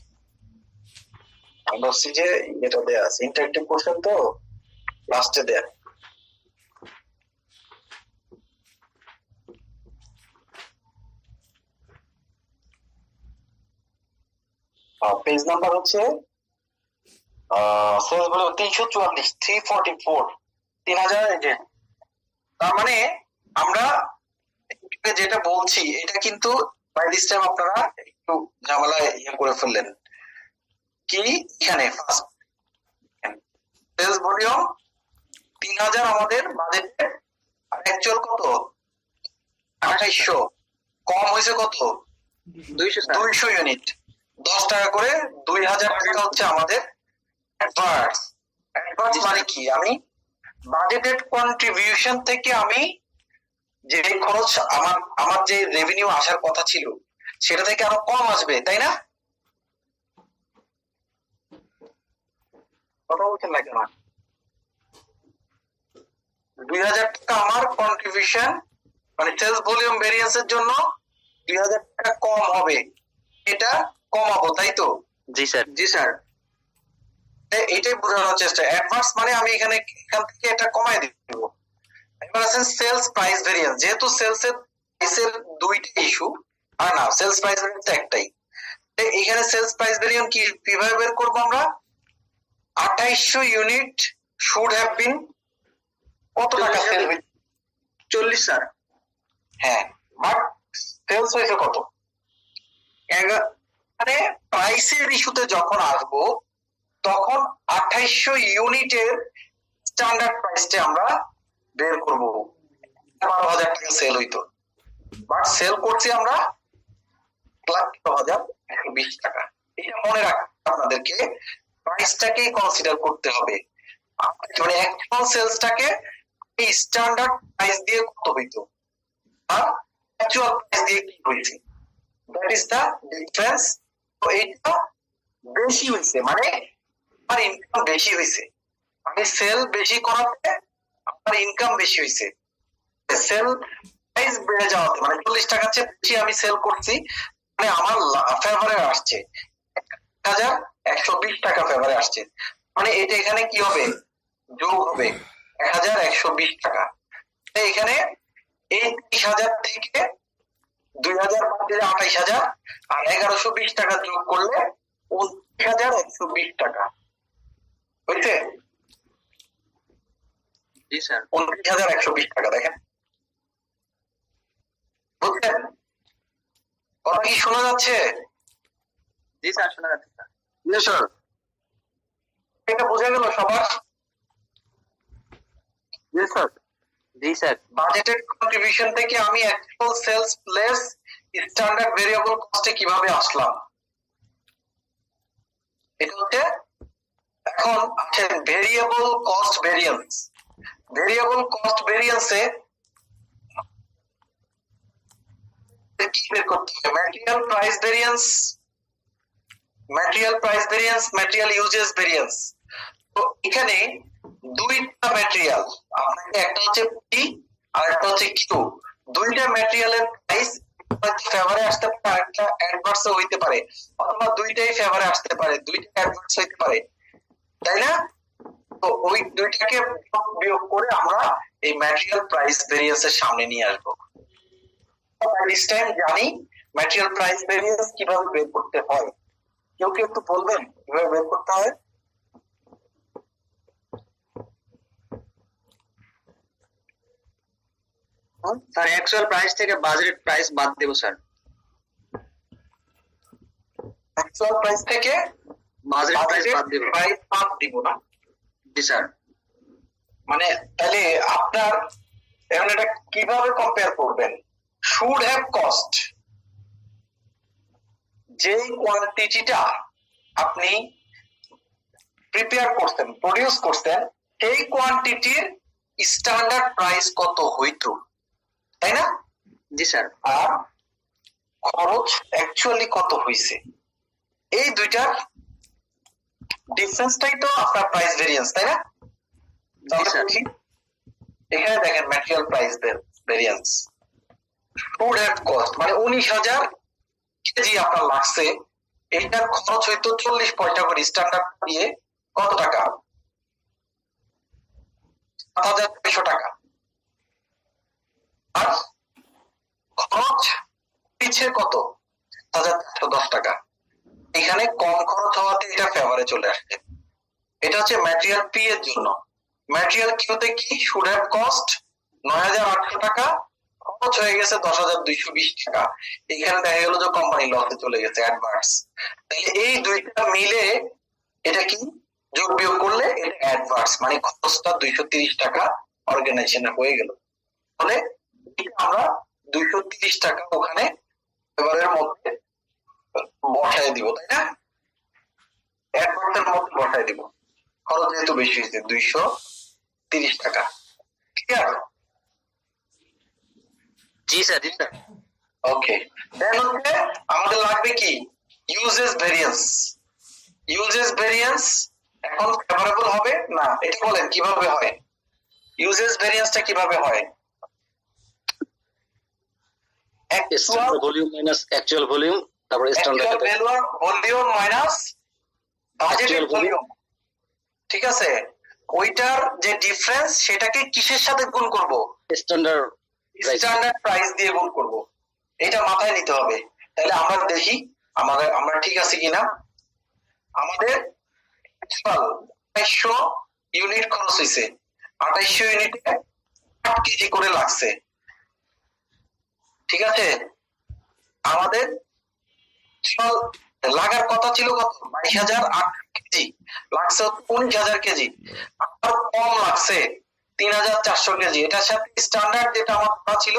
আমি বলছি যে এটা দেয়া আছে ইন্টারেক্টিভ কোশ্চেন, তো লাস্টে দেয়া। পেজ নাম্বার হচ্ছে সেলস ভলিউম 344 344 3000। এই যে তার মানে আমরা যেটা বলছি এটা কিন্তু বাই দিস টাইম আপনারা একটু ঝামেলায় ইয়ে করে ফেললেন। কি এখানে ফার্স্ট সেলস ভলিউম 3000 আমাদের বাজেটে, আর অ্যাকচুয়াল কত 2800, কম হয়েছে কত 200 ইউনিট, 10 টাকা করে। 2000 টাকা হচ্ছে আমাদের অ্যাডভান্স। অ্যাডভান্স মানে কি, আমি বাজেটেড কন্ট্রিবিউশন থেকে আমি যে খরচ আমার যে রেভিনিউ আসার কথা ছিল সেটা থেকে আরো কম আসবে, তাই না? কথা বলছেন না কেন? 2000 টাকা আমার কন্ট্রিবিউশন মানে সেলস ভলিউম ভেরিয়েন্সের জন্য 2000 টাকা কম হবে, এটা কমাবো, তাই তো? জি স্যার। জি স্যার, এইটাই বোঝানোর চেষ্টা। অ্যাডভান্স মানে আমি এখান থেকে এটা কমাই দিব। এবার আছেন সেলস প্রাইস ভেরিয়েন্স, যেহেতু সেলসের প্রাইসের দুইটা ইস্যু, আর না সেলস প্রাইস ভেরিয়েন্স একটাই। এখানে সেলস প্রাইস ভেরিয়েন্স কিভাবে বের করবো আমরা? 2800 ইউনিট শুড হ্যাভ বিন কত টাকা সেল হয়েছে? 40 স্যার। হ্যাঁ, বাট সেলস হয়েছে কত? মানে প্রাইসের ইস্যুতে যখন আসবো তখন 2800 ইউনিটের স্ট্যান্ডার্ড প্রাইসটা আমরা বের করব। 12,000 টাকা সেল হইতো, বাট সেল করছি আমরা 1,12,120 টাকা। এটা মনে রাখতে আপনাদেরকে প্রাইসটাকেই কনসিডার করতে হবে। মানে অ্যাকচুয়াল সেলসটাকে এই স্ট্যান্ডার্ড প্রাইস দিয়ে কত হইতো আর অ্যাকচুয়াল প্রাইস দিয়ে কি হয়েছে, দ্যাট ইজ দ্য ডিফারেন্স। তো এইটা বেশি হয়েছে মানে আমার ইনকাম বেশি হয়েছে, আমি সেল বেশি করাতে আমার ইনকাম বেশি হয়েছে। সেল প্রাইস বেড়ে যাওয়াতে মানে 40 টাকার চেয়ে বেশি আমি সেল করছি, মানে আমার ফেভারে আসছে 1120 টাকা ফেভারে আসছে। মানে এটা এখানে কি হবে, যোগ হবে 1120 টাকা। এখানে এই 30,000 থেকে 2000 বাদ দিলে 28,000, আর 1120 টাকা যোগ করলে 29,120 টাকা হয়েছে। জি স্যার। 29,120 টাকা। দেখেন, বুঝছেন কথা কি শোনা যাচ্ছে? জি স্যার, শোনা যাচ্ছে স্যার। জি স্যার, এটা বোঝা গেল সবার? জি স্যার। জি স্যার। বাজেটেড কন্ট্রিবিউশন থেকে আমি actual sales plus standard variable কস্টে কিভাবে আসলাম, এটা হচ্ছে এখন আছে variable cost variance. Variable cost ভেরিয়েন্সে কি বের করতে হবে? Material price variance, material price variance, material usages variance. তো এখানে দুইটা ম্যাটেরিয়াল, একটা হচ্ছে পি আর একটা হচ্ছে কিউ, দুইটা ম্যাটেরিয়ালের প্রাইস ফেভারে আসতে পারে, আরেকটা অ্যাডভার্স হইতে পারে, অথবা দুইটাই ফেভারে আসতে পারে, দুইটা অ্যাডভার্স হইতে পারে, তাই না? তো ওই দুইটাকে বিয়োগ করে আমরা এই ম্যাটেরিয়াল প্রাইস ভেরিয়েন্সের সামনে নিয়ে আসবো। দিস টাইম জানি ম্যাটেরিয়াল প্রাইস ভেরিয়েন্স কিভাবে বের করতে হয়। কেউ কি একটু বলবেন কিভাবে বের করতে হয়? স্যার অ্যাকচুয়াল প্রাইস থেকে বাজেট প্রাইস বাদ দেব স্যার। অ্যাকচুয়াল প্রাইস থেকে বাজেট প্রাইস বাদ দেব। প্রাইস বাদ দিব না। জি স্যার। মানে তাহলে আপনার এখন এটা কিভাবে কম্পেয়ার করবেন? শুড হ্যাভ কস্ট, যেই কোয়ান্টিটিটা আপনি প্রিপেয়ার করছেন, প্রডিউস করছেন, সেই কোয়ান্টিটির স্ট্যান্ডার্ড প্রাইস কত হইতো, তাই না? জি স্যার। আর খরচ অ্যাকচুয়ালি কত হয়েছে, এই দুইটার ডিফারেন্সটাই তো আপনার প্রাইস ভেরিয়েন্স, তাই না? তাহলে স্যার। বুঝি, এখানে দেখেন material price variance food have cost মানে 19,000 কেজি আপনার লাগছে, এইটার খরচ হইতো 40 পয়সা করে স্ট্যান্ডার্ড দিয়ে কত টাকা? 7,600 টাকা। আর খরচ পিছে কত? 1,410 টাকা। এখানে কম খরচ হওয়াতে এটা ফেভারে চলে আসছে। এটা হচ্ছে ম্যাটেরিয়াল পি এর জন্য। ম্যাটেরিয়াল কিউতে কি শুড হ্যাভ কস্ট 9,800 টাকা, খরচ হয়ে গেছে 10,220 টাকা। এখানে দেখা গেল যে কোম্পানি লসে চলে গেছে, অ্যাডভান্স। তাহলে এই দুইটা মিলে এটা কি যোগ বিয়োগ করলে এটা অ্যাডভান্স, মানে খরচটা 230 টাকা অর্গানাইজেশনে হয়ে গেল। তাহলে আমরা 230 টাকা ওখানে এবারের মধ্যে বসায় দিব, তাই না? অ্যাডভান্সের মধ্যে বসায় দিব, খরচ যেহেতু বেশি হয়েছে 230 টাকা। ক্লিয়ার? জি স্যার, জি স্যার। ওকে, দেন হচ্ছে আমাদের লাগবে কি ইউজেস ভেরিয়েন্স। ইউজেস ভেরিয়েন্স এখন ফেভারেবল হবে না, এটা বলেন কিভাবে হয়? ইউজেস ভেরিয়েন্সটা কিভাবে হয়? Actual volume minus actual volume, তারপর standard volume minus budgeted volume, ঠিক আছে? ওইটার যে ডিফারেন্স সেটাকে কিসের সাথে গুণ করব? স্ট্যান্ডার্ড স্ট্যান্ডার্ড প্রাইস দিয়ে গুণ করব। এটা মাথায় নিতে হবে। তাহলে আমরা দেখি আমরা ঠিক আছে কিনা। আমাদের 2800 ইউনিট খরচ হয়েছে, 2800 ইউনিটে 8 কেজি করে লাগছে, ঠিক আছে? আমাদের লাগার কথা ছিল কত? 22,800 কেজি, লাগছে 19,000 কেজি। আর কম লাগছে 3,400 কেজি। এটার সাথে স্ট্যান্ডার্ড যেটা আমার কথা ছিল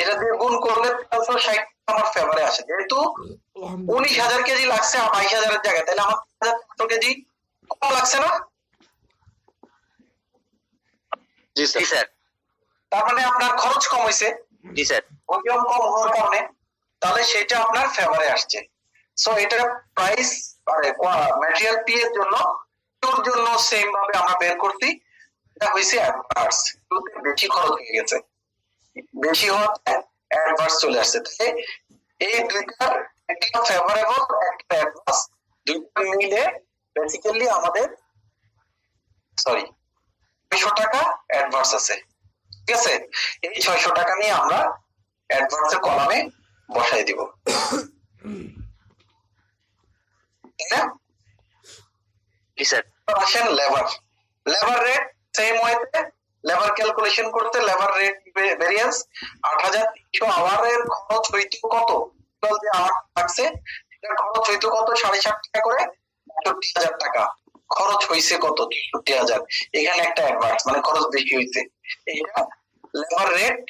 এটা দিয়ে গুণ করলে 360 আমার ফেভারে আসে। যেহেতু 19,000 কেজি লাগছে 22,000 এর জায়গায়, তাহলে আমার 3,400 কেজি কম লাগছে না? জি জি স্যার, তার মানে আপনার খরচ কম হয়েছে, জি স্যার। ভলিউম কম হওয়ার কারণে, তাহলে সেটা আপনার ফেভারে আসছে। সো এটার প্রাইস ম্যাটেরিয়াল পি এর জন্য তোর জন্য সেম ভাবে আমরা বের করছি। এটা হয়েছে অ্যাডভান্স, বেশি খরচ হয়ে গেছে, বেশি হওয়াতে অ্যাডভান্স চলে আসছে। তাহলে এই দুইটার একটা ফেভারেবল একটা অ্যাডভান্স, দুইটা মিলে বেসিক্যালি আমাদের 600 টাকা অ্যাডভান্স আছে, ঠিক আছে? এই 600 টাকা নিয়ে আমরা অ্যাডভান্সের কলামে বসাই দিব, তাই না? জি স্যার। আসেন লেবার রেট সেম ওয়েতে লেবার ক্যালকুলেশন করতে লেবার রেট ভেরিয়েন্স 8,300 আওয়ারের খরচ হইতো কত? টোটাল যে আওয়ার লাগছে এটার খরচ হইতো কত? 7.5 টাকা করে, 63,000 টাকা খরচ হইছে কত? 63,000। এখানে একটা অ্যাডভান্স মানে খরচ বেশি হইছে। এটা লেবার রেট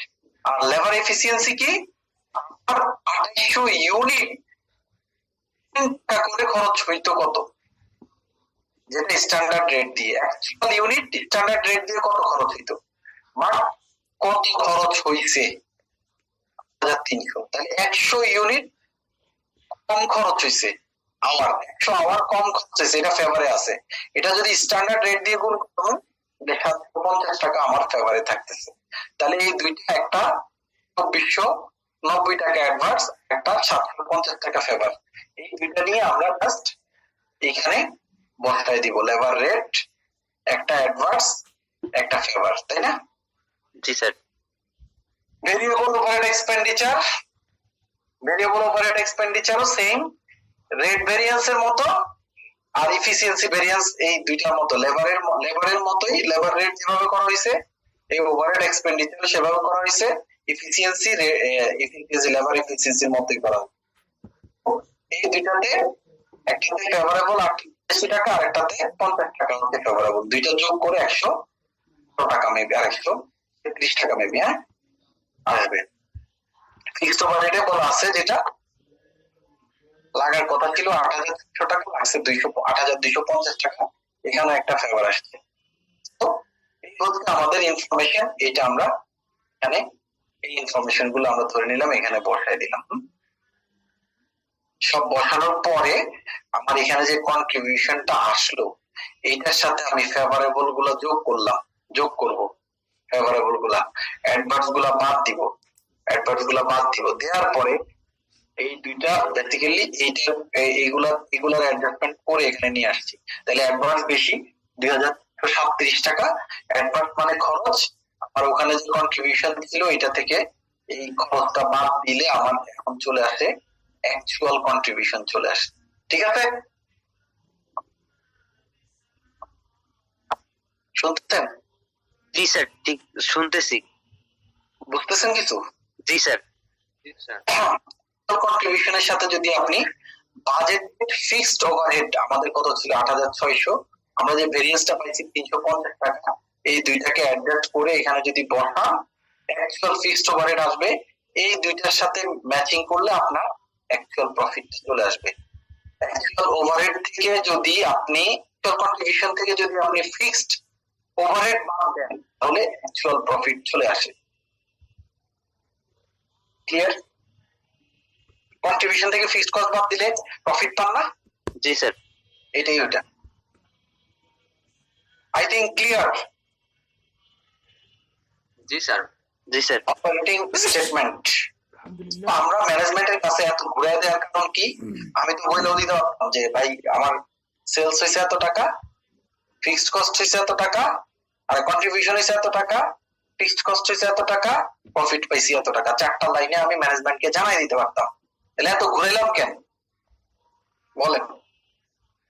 আর লেবার এফিসিয়েন্সি কি? আর 2800 ইউনিট টাকা করে খরচ হইতো কত? যেটা স্ট্যান্ডার্ড রেট দিয়ে, অ্যাকচুয়াল ইউনিট স্ট্যান্ডার্ড রেট দিয়ে কত খরচ হইতো, মানে কত খরচ হইছে? 1,300। তাহলে 100 ইউনিট কম খরচ হইছে, আওয়ার 100 আওয়ার কম খরচ হইছে, এটা ফেভারে আছে। এটা যদি স্ট্যান্ডার্ড রেট দিয়ে গুণ করুন 750 টাকা আমার ফেভারে থাকতেছে। তাহলে এই দুইটা, একটা 2,490 টাকা অ্যাডভান্স, একটা 750 টাকা ফেভার। এই দুইটা নিয়ে আমরা জাস্ট এখানে বসাই দিব, লেবার রেট একটা অ্যাডভান্স একটা ফেভার, তাই না? জি স্যার। ভেরিয়েবল ওভারহেড এক্সপেন্ডিচারও সেম রেট ভেরিয়েন্সের মতো আর এফিসিয়েন্সি ভেরিয়েন্স এই দুইটার মতো, লেবারের মতোই, লেবার রেট যেভাবে করা হয়েছে এই ওভারহেড এক্সপেন্ডিচার সেভাবে করা হয়েছে, এফিসিয়েন্সি লেবার এফিসিয়েন্সির মতোই করা। এই দুইটাতে একটাতে ফেভারেবল 80 টাকা আর একটাতে 50 টাকা হচ্ছে ফেভারেবল, দুইটা যোগ করে 100 টাকা মেবি, আর 130 টাকা মেবি, হ্যাঁ আসবে। ফিক্সড ওভারহেডে বলা আছে যেটা লাগার কথা ছিল 8,300 টাকা, লাগছে 8,250 টাকা, এখানে একটা ফেভার আসছে। তো এই হচ্ছে আমাদের ইনফরমেশন, এটা আমরা এখানে এই ইনফরমেশন গুলো আমরা ধরে নিলাম, এখানে বসাই দিলাম। সব বসানোর পরে আমার এখানে যে কন্ট্রিবিউশনটা আসলো এইটার সাথে আমি ফেভারেবল গুলা যোগ করব, ফেভারেবল গুলা, অ্যাডভার্স গুলা বাদ দিব, দেওয়ার পরে এই দুইটা বেসিক্যালি এইগুলার অ্যাডজাস্টমেন্ট করে এখানে নিয়ে আসছি। তাহলে অ্যাডভান্স বেশি 2037 টাকা, অ্যাডভান্স মানে খরচ, আর ওখানে যে কন্ট্রিবিউশন ছিল এটা থেকে এই খরচটা বাদ দিলে আমার এখন চলে আসে অ্যাকচুয়াল কন্ট্রিবিউশন চলে আসে। ঠিক আছে, শুনতেছেন? জি স্যার, ঠিক শুনতেছি। বুঝতেছেন কিছু? জি স্যার। কন্ট্রিবিউশনের সাথে যদি আপনি বাজেট ফিক্সড ওভারহেড আমাদের কত ছিল 8600, আমরা যে ভেরিয়েন্সটা পাইছি 350 টাকা, এই দুইটাকে অ্যাডজাস্ট করে এখানে যদি বসান অ্যাকচুয়াল ফিক্সড ওভারহেড আসবে। এই দুইটার সাথে ম্যাচিং করলে আপনার অ্যাকচুয়াল প্রফিট চলে আসবে। অ্যাকচুয়াল ওভারহেড থেকে যদি আপনি কন্ট্রিবিউশন থেকে যদি আপনি ফিক্সড ওভারহেড বাদ দেন তাহলে অ্যাকচুয়াল প্রফিট চলে আসে। ক্লিয়ার? কন্ট্রিবিউশন থেকে ফিক্সড কস্ট বাদ দিলে প্রফিট পান না? জি স্যার। এটাই ওটা। I think clear? G sir. জি স্যার। অপারেটিং স্টেটমেন্ট আমরা ম্যানেজমেন্টের কাছে এত ঘুরে দেওয়ার কারণ কি? আমি তো বইলেও দিতে পারতাম যে ভাই আমার সেলস হয়েছে এত টাকা, ফিক্সড কস্ট হয়েছে এত টাকা, আর কন্ট্রিবিউশন হয়েছে এত টাকা, ফিক্সড কস্ট হয়েছে এত টাকা, প্রফিট পাইছি এত টাকা, 4টা লাইনে আমি ম্যানেজমেন্টকে জানাই দিতে পারতাম। তাহলে এত ঘুরাইলাম কেন বলেন?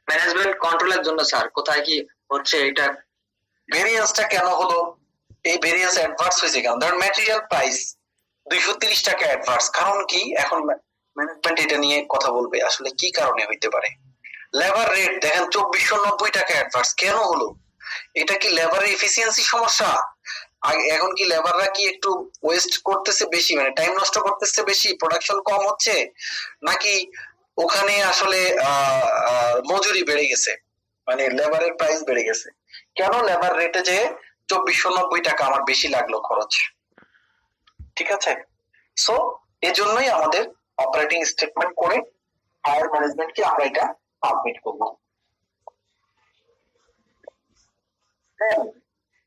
ম্যানেজমেন্ট কন্ট্রোলের জন্য স্যার, কোথায় কি হচ্ছে এটা। ভেরিয়েন্সটা কেন হলো? এই ভেরিয়েন্স অ্যাডভার্স হয়েছে কেন? ধরেন ম্যাটেরিয়াল প্রাইস 230 টাকা অ্যাডভার্স, কারণ কি? এখন ম্যানেজমেন্ট এটা নিয়ে কথা বলবে আসলে কি কারণে হইতে পারে। লেবার রেট দেখেন 2490 টাকা অ্যাডভার্স, কেন হলো? এটা কি লেবারের এফিসিয়েন্সি সমস্যা? এখন কি লেবাররা কি একটু ওয়েস্ট করতেছে বেশি, মানে টাইম নষ্ট করতেছে বেশি, প্রোডাকশন কম হচ্ছে, নাকি ওখানে আসলে মজুরি বেড়ে গেছে, মানে লেবারের প্রাইস বেড়ে গেছে? কেন লেবার রেটে যে 2490 টাকা আমার বেশি লাগলো খরচ? ঠিক আছে, সো এজন্যই আমাদের অপারেটিং স্টেটমেন্ট করে হায়ার ম্যানেজমেন্টকে আমরা এটা সাবমিট করবো।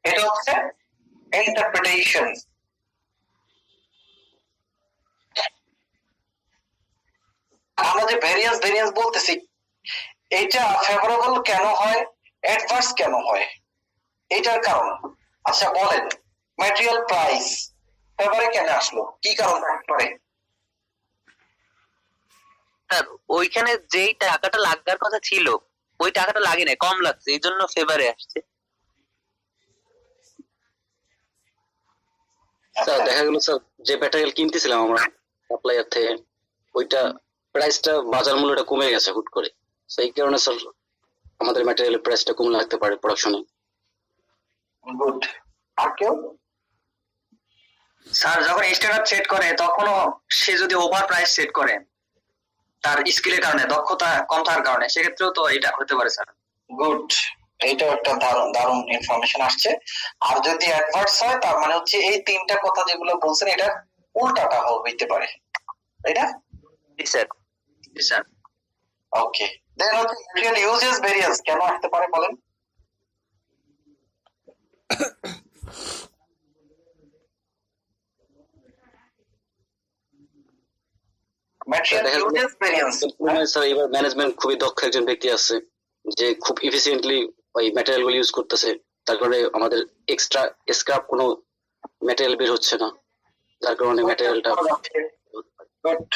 এটা হচ্ছে ইন্টারপ্রিটেশন। আমরা যে ভেরিয়েন্স বলতেছি, এটা ফেভারেবল কেন হয়, অ্যাডভার্স কেন হয়, এটার কারণ। আচ্ছা বলেন, ম্যাটেরিয়াল প্রাইস ফেভারে কেন আসলো, কি কারণ থাকতে পারে? স্যার ওইখানে যেই টাকাটা লাগার কথা ছিল ওই টাকাটা লাগে না, কম লাগছে, এই জন্য ফেভারে আসছে। স্যার দেখা গেল স্যার যে ম্যাটেরিয়াল কিনতেছিলাম আমরা সাপ্লায়ার থেকে, ওইটা প্রাইসটা বাজার মূল্যটা কমে গেছে হুট করে, সেই কারণে স্যার আমাদের ম্যাটেরিয়ালের প্রাইসটা কম লাগতে পারে প্রোডাকশনে। গুড। আর কেউ? স্যার যখন স্ট্যান্ডার্ড সেট করে তখনও সে যদি ওভার প্রাইস সেট করে তার স্কিলের কারণে, দক্ষতা কম থাকার কারণে, সেক্ষেত্রেও তো এটা হতে পারে স্যার। গুড, এইটা একটা দারুণ ইনফরমেশন আসছে। আর যদি অ্যাডভার্স হয় তার মানে হচ্ছে এই তিনটা কথা যেগুলো বলছেন এটা উল্টাটা হইতে পারে, তাই না? জি স্যার। জি স্যার। ওকে, দেন হচ্ছে ম্যাটেরিয়াল ইউজেস ভেরিয়েন্স কেন আসতে পারে বলেন? ম্যাটেরিয়াল ইউজেস ভেরিয়েন্স স্যার এবার ম্যানেজমেন্ট খুবই দক্ষ একজন ব্যক্তি আছে যে খুব ইফিসিয়েন্টলি ওই ম্যাটেরিয়াল গুলো ইউজ করতেছে, তার কারণে আমাদের এক্সট্রা স্ক্র্যাপ কোনো ম্যাটেরিয়াল বের হচ্ছে না, যার কারণে ম্যাটেরিয়ালটা গুড,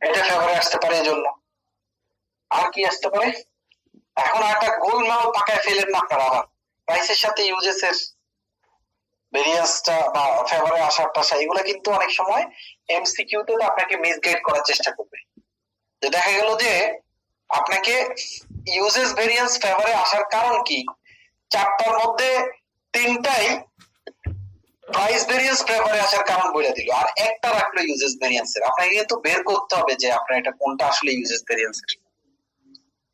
এটা ফেভারে আসতে পারে এজন্য। আর কি আসতে পারে? এখন একটা গোলমাল পাকায় ফেলেন না আপনারা, প্রাইসের সাথে ইউজেস এর ভেরিয়েন্সটা বা ফেভারে আসারটা, এগুলো কিন্তু অনেক সময় এমসিকিউ তে আপনাকে মিসগাইড করার চেষ্টা করবে। যে দেখা গেল যে আপনাকে ইউজেস ভেরিয়েন্স ফেভারে আসার কারণ কি, 4টার মধ্যে 3টাই প্রাইস ভেরিয়েন্স ফেভারে আসার কারণ বলে দিল, আর একটা রাখলো ইউজেস ভেরিয়েন্স এর। আপনাকে কিন্তু বের করতে হবে যে আপনার এটা কোনটা আসলে ইউজেস ভেরিয়েন্স এর।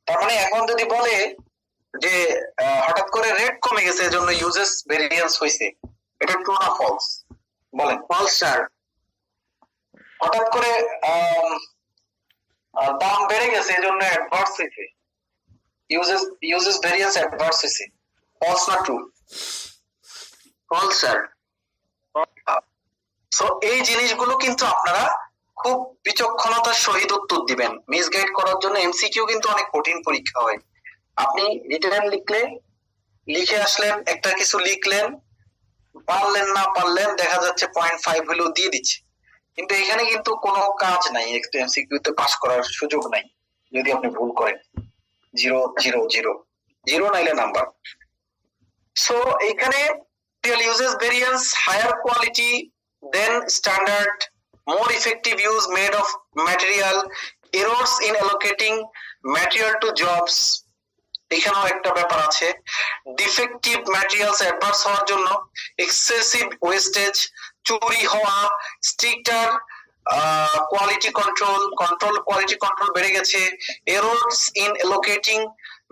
তার মানে এখন যদি বলে যে হঠাৎ করে রেট কমে গেছে এজন্য ইউজেস ভেরিয়েন্স হয়েছে, এটা ট্রু না ফলস? বলেন। False sir. হঠাৎ করে দাম বেড়ে গেছে, এই জন্য অ্যাডভার্স হয়েছে, ইউজেস ভেরিয়েন্স অ্যাডভার্স হয়েছে। ফলস না ট্রু? False sir. সো এই জিনিসগুলো কিন্তু আপনারা খুব বিচক্ষণতার সহিত উত্তর দিবেন। মিসগাইড করার জন্য এমসিকিউ কিন্তু অনেক কঠিন পরীক্ষা হয়। আপনি রিটেন লিখে আসলেন, একটা কিছু লিখলেন, পারলেন না পারলেন, দেখা যাচ্ছে 0.5 হলেও দিয়ে দিচ্ছে, কিন্তু এখানে কিন্তু কোনো কাজ নাই, এমসিকিউ তে পাস করার সুযোগ নাই যদি আপনি ভুল করেন। 0 0 0 0 নাইলে নাম্বার। সো এখানে uses variance, higher quality than standard, more effective use made of material, errors in allocating material to jobs, এখানেও একটা ব্যাপার আছে। ডিফেক্টিভ ম্যাটেরিয়ালস অ্যাডভার্স হওয়ার জন্য এক্সেসিভ ওয়েস্টেজ, চুরি হওয়া, স্ট্রিক্টার কোয়ালিটি কোয়ালিটি কন্ট্রোল বেড়ে গেছে, errors in allocating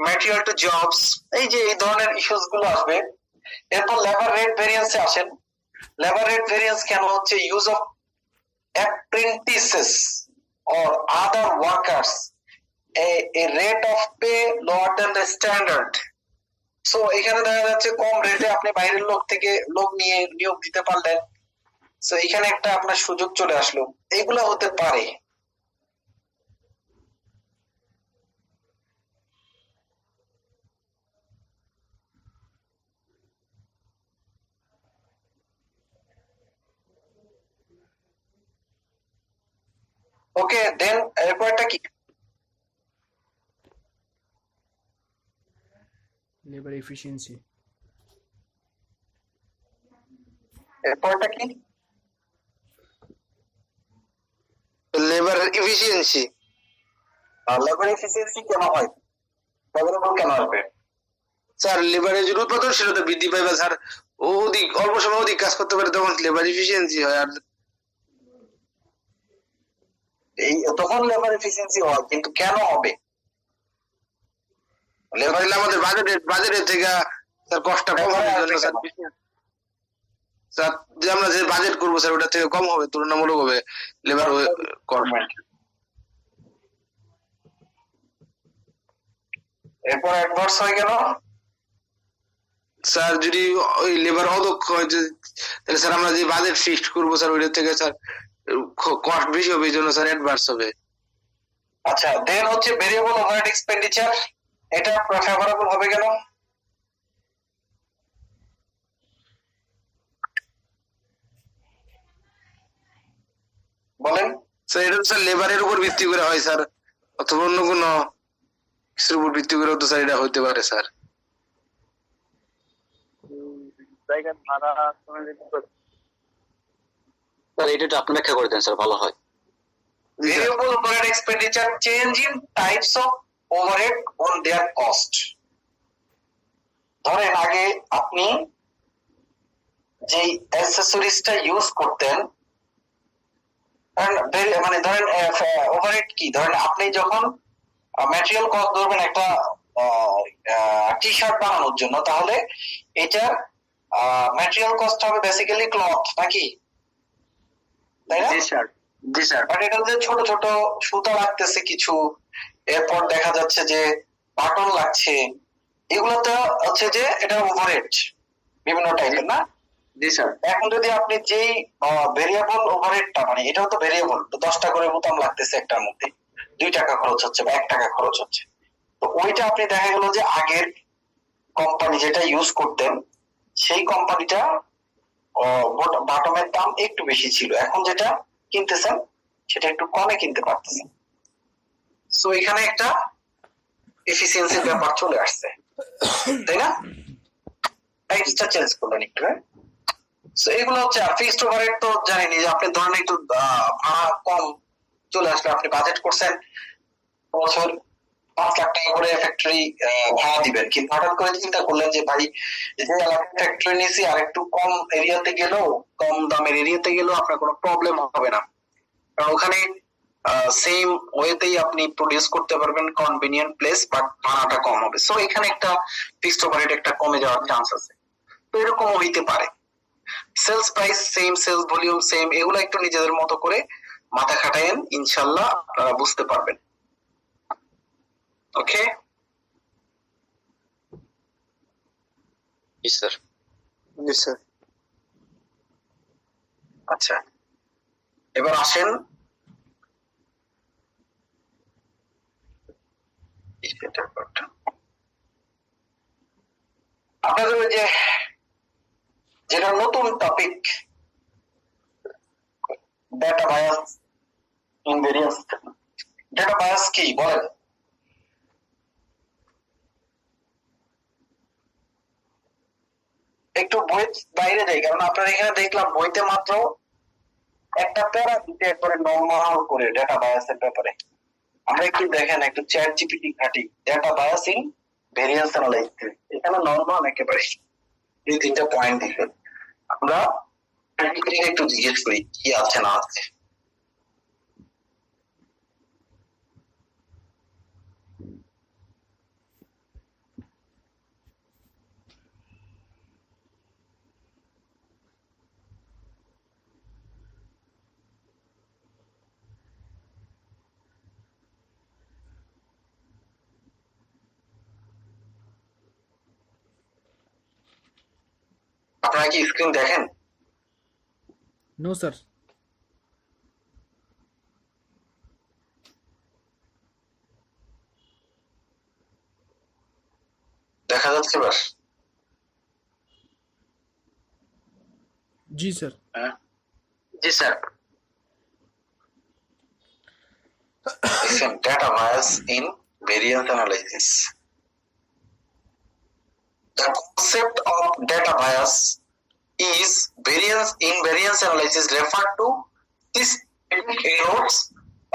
material to jobs, এই যে এই ধরনের ইস্যুস গুলো আসবে। এরপর লেবার রেট ভেরিয়েন্সে আসেন। লেবার রেট ভেরিয়েন্স কেন হচ্ছে? Use of apprentices or other workers, a rate of pay lower than the standard. So এখানে দেখা যাচ্ছে কম রেটে আপনি বাইরের লোক নিয়ে নিয়োগ দিতে পারলেন, সো এখানে একটা আপনার সুযোগ চলে আসলো। এইগুলা হতে পারে। ওকে, দেন এরপরটা কি? labor efficiency, এরপরটা কি? Labour efficiency. লেবার এফিসিয়েন্সি কেন হয়? ফেভারেবল কেন আসবে? স্যার লেবারের যে উৎপাদনশীলতা বৃদ্ধি পায় বা স্যার অধিক অল্প সময় অধিক কাজ করতে পারে, তখন লেবার এফিসিয়েন্সি হয়। আর এই তখন লেবার এফিসিয়েন্সি হয়, কিন্তু কেন হবে? লেবার আমাদের বাজেটের থেকে স্যার কষ্ট কম হবে জন্য স্যার। স্যার যে আমরা যে বাজেট করবো স্যার ওটা থেকে কম হবে তুলনামূলক হবে লেবার গভর্নমেন্ট। এরপর অ্যাডভার্স হয় কেন? স্যার যদি ওই লেবার অদক্ষ হয় তাহলে স্যার আমরা যে বাজেট ফিক্সড করবো স্যার ওইটার থেকে স্যার কস্ট বেশি হবে, এই জন্য স্যার অ্যাডভার্স হবে। আচ্ছা, দেন হচ্ছে ভেরিয়েবল ওভারহেড এক্সপেন্ডিচার, এটা ফেভারেবল হবে কেন? বলেন। স্যার এটা স্যার লেবারের উপর ভিত্তি করে হয় স্যার, অথবা অন্য কোনো কিছুর উপর ভিত্তি করে তো স্যার এটা হইতে পারে স্যার। স্যার এটা একটু আপনি ব্যাখ্যা করে দেন স্যার, ভালো হয়। Variable overhead expenditure, change in types of overhead on their cost. ধরেন আগে আপনি যে অ্যাক্সেসরিজটা ইউজ করতেন, মানে ধরেন ওভারহেড কি, ধরেন আপনি যখন ম্যাটেরিয়াল কস্ট ধরবেন একটা টি শার্ট বানানোর জন্য, তাহলে এটা ম্যাটেরিয়াল কস্ট হবে বেসিক্যালি ক্লথ, নাকি? তাই না? জি স্যার। জি স্যার। বাট এটা যে ছোট ছোট সুতা লাগতেছে কিছু, এরপর দেখা যাচ্ছে যে বাটন লাগছে, এগুলো তো হচ্ছে যে এটা ওভারহেড বিভিন্ন টাইপের, না? জি স্যার। এখন যদি আপনি যেই ভেরিয়েবল ওভারহেডটা, মানে এটাও তো ভেরিয়েবল, তো 10টা করে বোতাম লাগতেছে একটার মধ্যে, 2 টাকা খরচ হচ্ছে বা 1 টাকা খরচ হচ্ছে, তো ওইটা আপনি দেখা গেল যে আগের কোম্পানি যেটা ইউজ করতেন সেই কোম্পানিটা বাটমের দাম একটু বেশি ছিল, এখন যেটা কিনতেছেন সেটা একটু কমে কিনতে পারতেছেন। সো এখানে একটা এফিসিয়েন্সির ব্যাপার চলে আসছে, তাই না? টাইপসটা চেঞ্জ করলেন একটু। সো এগুলো হচ্ছে ফিক্সড ওভারহেড, তো জানেনই যে আপনি ধরেন একটু ভাড়া কম চলে আসলে, আপনি বাজেট করছেন বছর 5 লাখ টাকা করে ফ্যাক্টরি ভাড়া দিবেন, কিন্তু হঠাৎ করে চিন্তা করলেন যে ভাই যে এলাকায় ফ্যাক্টরি নিয়েছি আর একটু কম এরিয়াতে গেলেও, কম দামের এরিয়াতে গেলেও আপনার কোনো প্রবলেম হবে না, কারণ ওখানে সেম ওয়েতেই আপনি প্রডিউস করতে পারবেন, কনভিনিয়েন্ট প্লেস, বাট ভাড়াটা কম হবে। সো এখানে একটা ফিক্সড ওভারহেড একটা কমে যাওয়ার চান্স আছে। তো এরকম হইতে পারে। Sales price same, sales volume same, এগুলো একটু নিজেদের মতো করে মাথা খাটায়েন, ইনশাল্লাহ আপনারা বুঝতে পারবেন। ওকে, জি স্যার। জি স্যার। আচ্ছা এবার আসেন আপনাদের ওই যে যেটা নতুন topic data bias in variance, data bias কি বলেন? একটু বই বাইরে যাই, কারণ আপনার এখানে দেখলাম বইতে মাত্র একটা প্যারা দিতে একবারে নরমাল করে ডেটা বায়াসের ব্যাপারে। আমরা একটু দেখেন, একটু চ্যাট জিপিটি ঘাটি, ডেটা বায়াসিং ভেরিয়েন্স অ্যানালাইসিস, এখানে নরমাল একেবারে এই তিনটা পয়েন্ট দেখবেন। আমরা একটু জিজ্ঞেস করি কি আছে না আছে। আপনারা কি স্ক্রিন দেখেন? No sir. দেখা যাচ্ছে এবার? জি স্যার। হ্যাঁ, জি sir. listen, data bias in variance analysis. The concept of data bias is variance analysis refer to systemic errors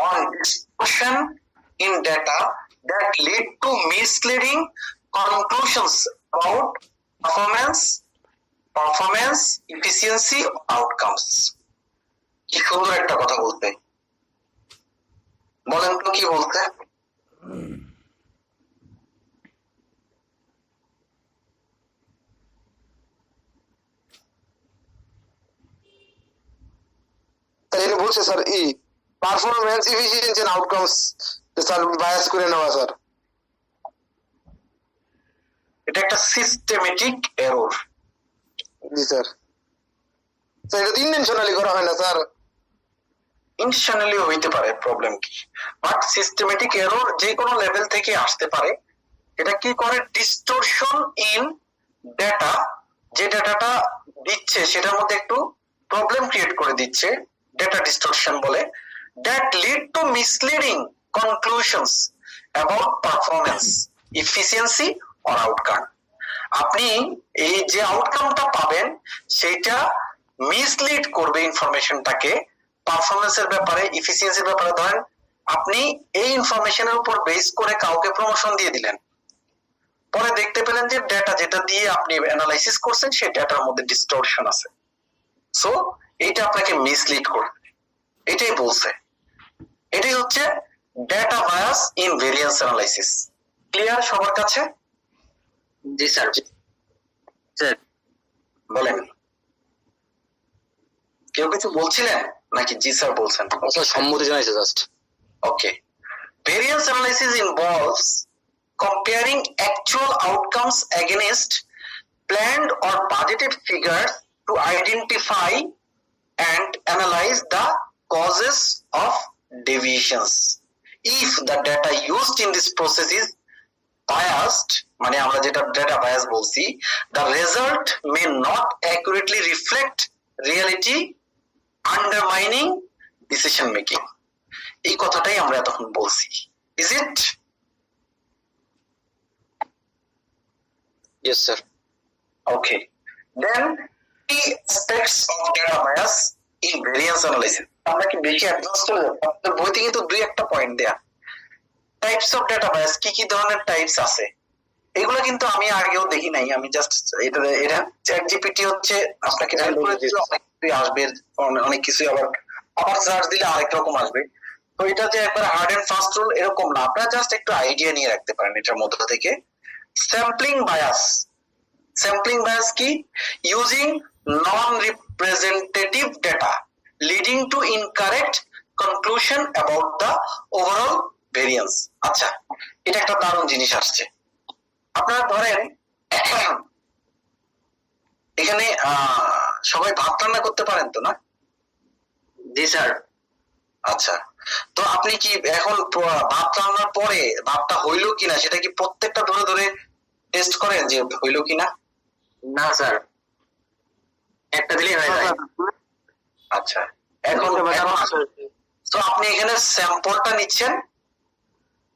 on distortion in data that lead to misleading conclusions about performance, efficiency, or outcomes. কি সুন্দর একটা কথা বলতে, বলেন তো কি বলতে? এটা বলছে sir performance, efficiency and outcomes sir bias করে নেওয়া স্যার। এটা একটা সিস্টেমেটিক এরর। জি স্যার। স্যার এটা ইন্টেনশনালি করা হয় না স্যার। ইনটেনশনালি হইতে পারে, প্রবলেম কি, বাট সিস্টেমেটিক এরর যে কোনো লেভেল থেকে আসতে পারে। এটা কি করে, ডিস্টরশন ইন ডেটা, যে ডেটাটা দিচ্ছে সেটার মধ্যে একটু প্রবলেম ক্রিয়েট করে দিচ্ছে, ডেটা ডিস্টরশন বলে। That lead to misleading conclusions about performance, efficiency or outcome. আপনি এই যে আউটকামটা পাবেন সেটা মিসলিড করবে ইনফরমেশনটাকে পারফরমেন্সের ব্যাপারে, এফিসিয়েন্সির ব্যাপারে। ধরেন আপনি এই ইনফরমেশনের উপর বেস করে কাউকে প্রমোশন দিয়ে দিলেন, পরে দেখতে পেলেন যে ডেটা যেটা দিয়ে আপনি অ্যানালাইসিস করছেন সেই ডেটার মধ্যে ডিস্টরশন আছে, সো এটা আপনাকে মিসলিড করবে। এটাই বলছে, এটাই হচ্ছে data bias in variance analysis. Clear সবার কাছে? জি স্যার। স্যার বলেন, কেউ কিছু বলছিলেন নাকি জি স্যার বলছেন? স্যার সম্মতি জানাইছে just. Okay. Variance analysis involves comparing actual outcomes against planned or budgeted figures to identify and analyze the causes of deviations. If the data used in this process is biased, মানে আমরা যেটা data bias বলছি, the result may not accurately reflect reality, undermining decision making. এই কথাটাই আমরা তখন বলছি, is it? Yes sir. Okay, then কি aspects of data bias in variance analysis. আমরা কি বেশি অ্যাডভান্স চলে যাব? আপনাদের বইতে কিন্তু দুই একটা পয়েন্ট দেয়া, টাইপস অফ ডেটা বায়াস, কি কি ধরনের টাইপস আছে এগুলো কিন্তু আমি আগেও দেখি নাই। আমি জাস্ট এটা চ্যাট জিপিটি হচ্ছে আপনাকে হেল্প করে দিলে অনেক কিছুই আসবে, অনেক কিছুই আবার সার্চ দিলে আরেক রকম আসবে। তো এটা যে একবার হার্ড এন্ড ফাস্ট রুল এরকম না, আপনারা জাস্ট একটু আইডিয়া নিয়ে রাখতে পারেন এটার মধ্যে থেকে। স্যাম্পলিং বায়াস, স্যাম্পলিং বায়াস কি? Using non representative data leading to incorrect conclusion about the overall variance. আচ্ছা, এটা একটা দারুণ জিনিস আসছে। আপনারা ধরেন এখানে সবাই ভাত রান্না করতে পারেন তো, না? জি স্যার। আচ্ছা, তো আপনি কি এখন ভাত রান্নার পরে ভাতটা হইলো কিনা সেটা কি প্রত্যেকটা ধরে ধরে টেস্ট করেন যে হইলো কিনা? না স্যার, একটা দিলেই হয়ে যায়। আচ্ছা, এখন তো আপনি এখানে স্যাম্পলটা নিচ্ছেন,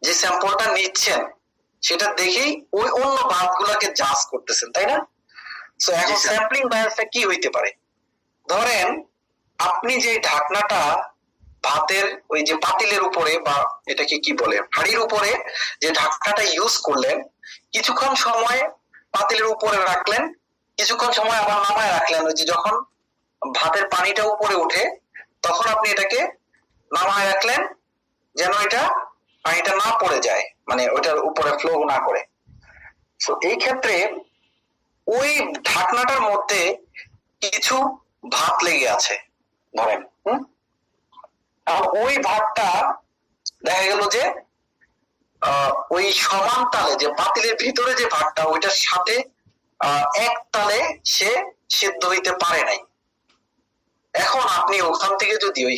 যে স্যাম্পলটা নিচ্ছেন সেটা দেখেই ওই অন্য ভাতগুলোকে জাজ করতেছেন, তাই না? তো এখন জি, স্যার। স্যাম্পলিং বায়াসটা কি হইতে পারে? ধরেন আপনি যে ঢাকনাটা ভাতের ওই যে পাতিলের উপরে বা এটাকে কি বলে হাঁড়ির উপরে যে ঢাকনাটা ইউজ করলেন, কিছুক্ষণ সময় পাতিলের উপরে রাখলেন, কিছুক্ষণ সময় আবার নামায় রাখলেন। ওই যে যখন ভাতের পানিটা উপরে উঠে তখন আপনি এটাকে নামায় রাখলেন যেন এটা পানিটা না পড়ে যায়, মানে ওইটার উপরে ফ্লো না করে। তো এই ক্ষেত্রে ওই ঢাকনাটার মধ্যে কিছু ভাত লেগে আছে ধরেন, আর ওই ভাতটা দেখা গেল যে ওই সমান তালে যে পাতিলের ভিতরে যে ভাতটা ওইটার সাথে এক তালে সে সিদ্ধ হইতে পারে নাই। এখন আপনি ওখান থেকে যদি ওই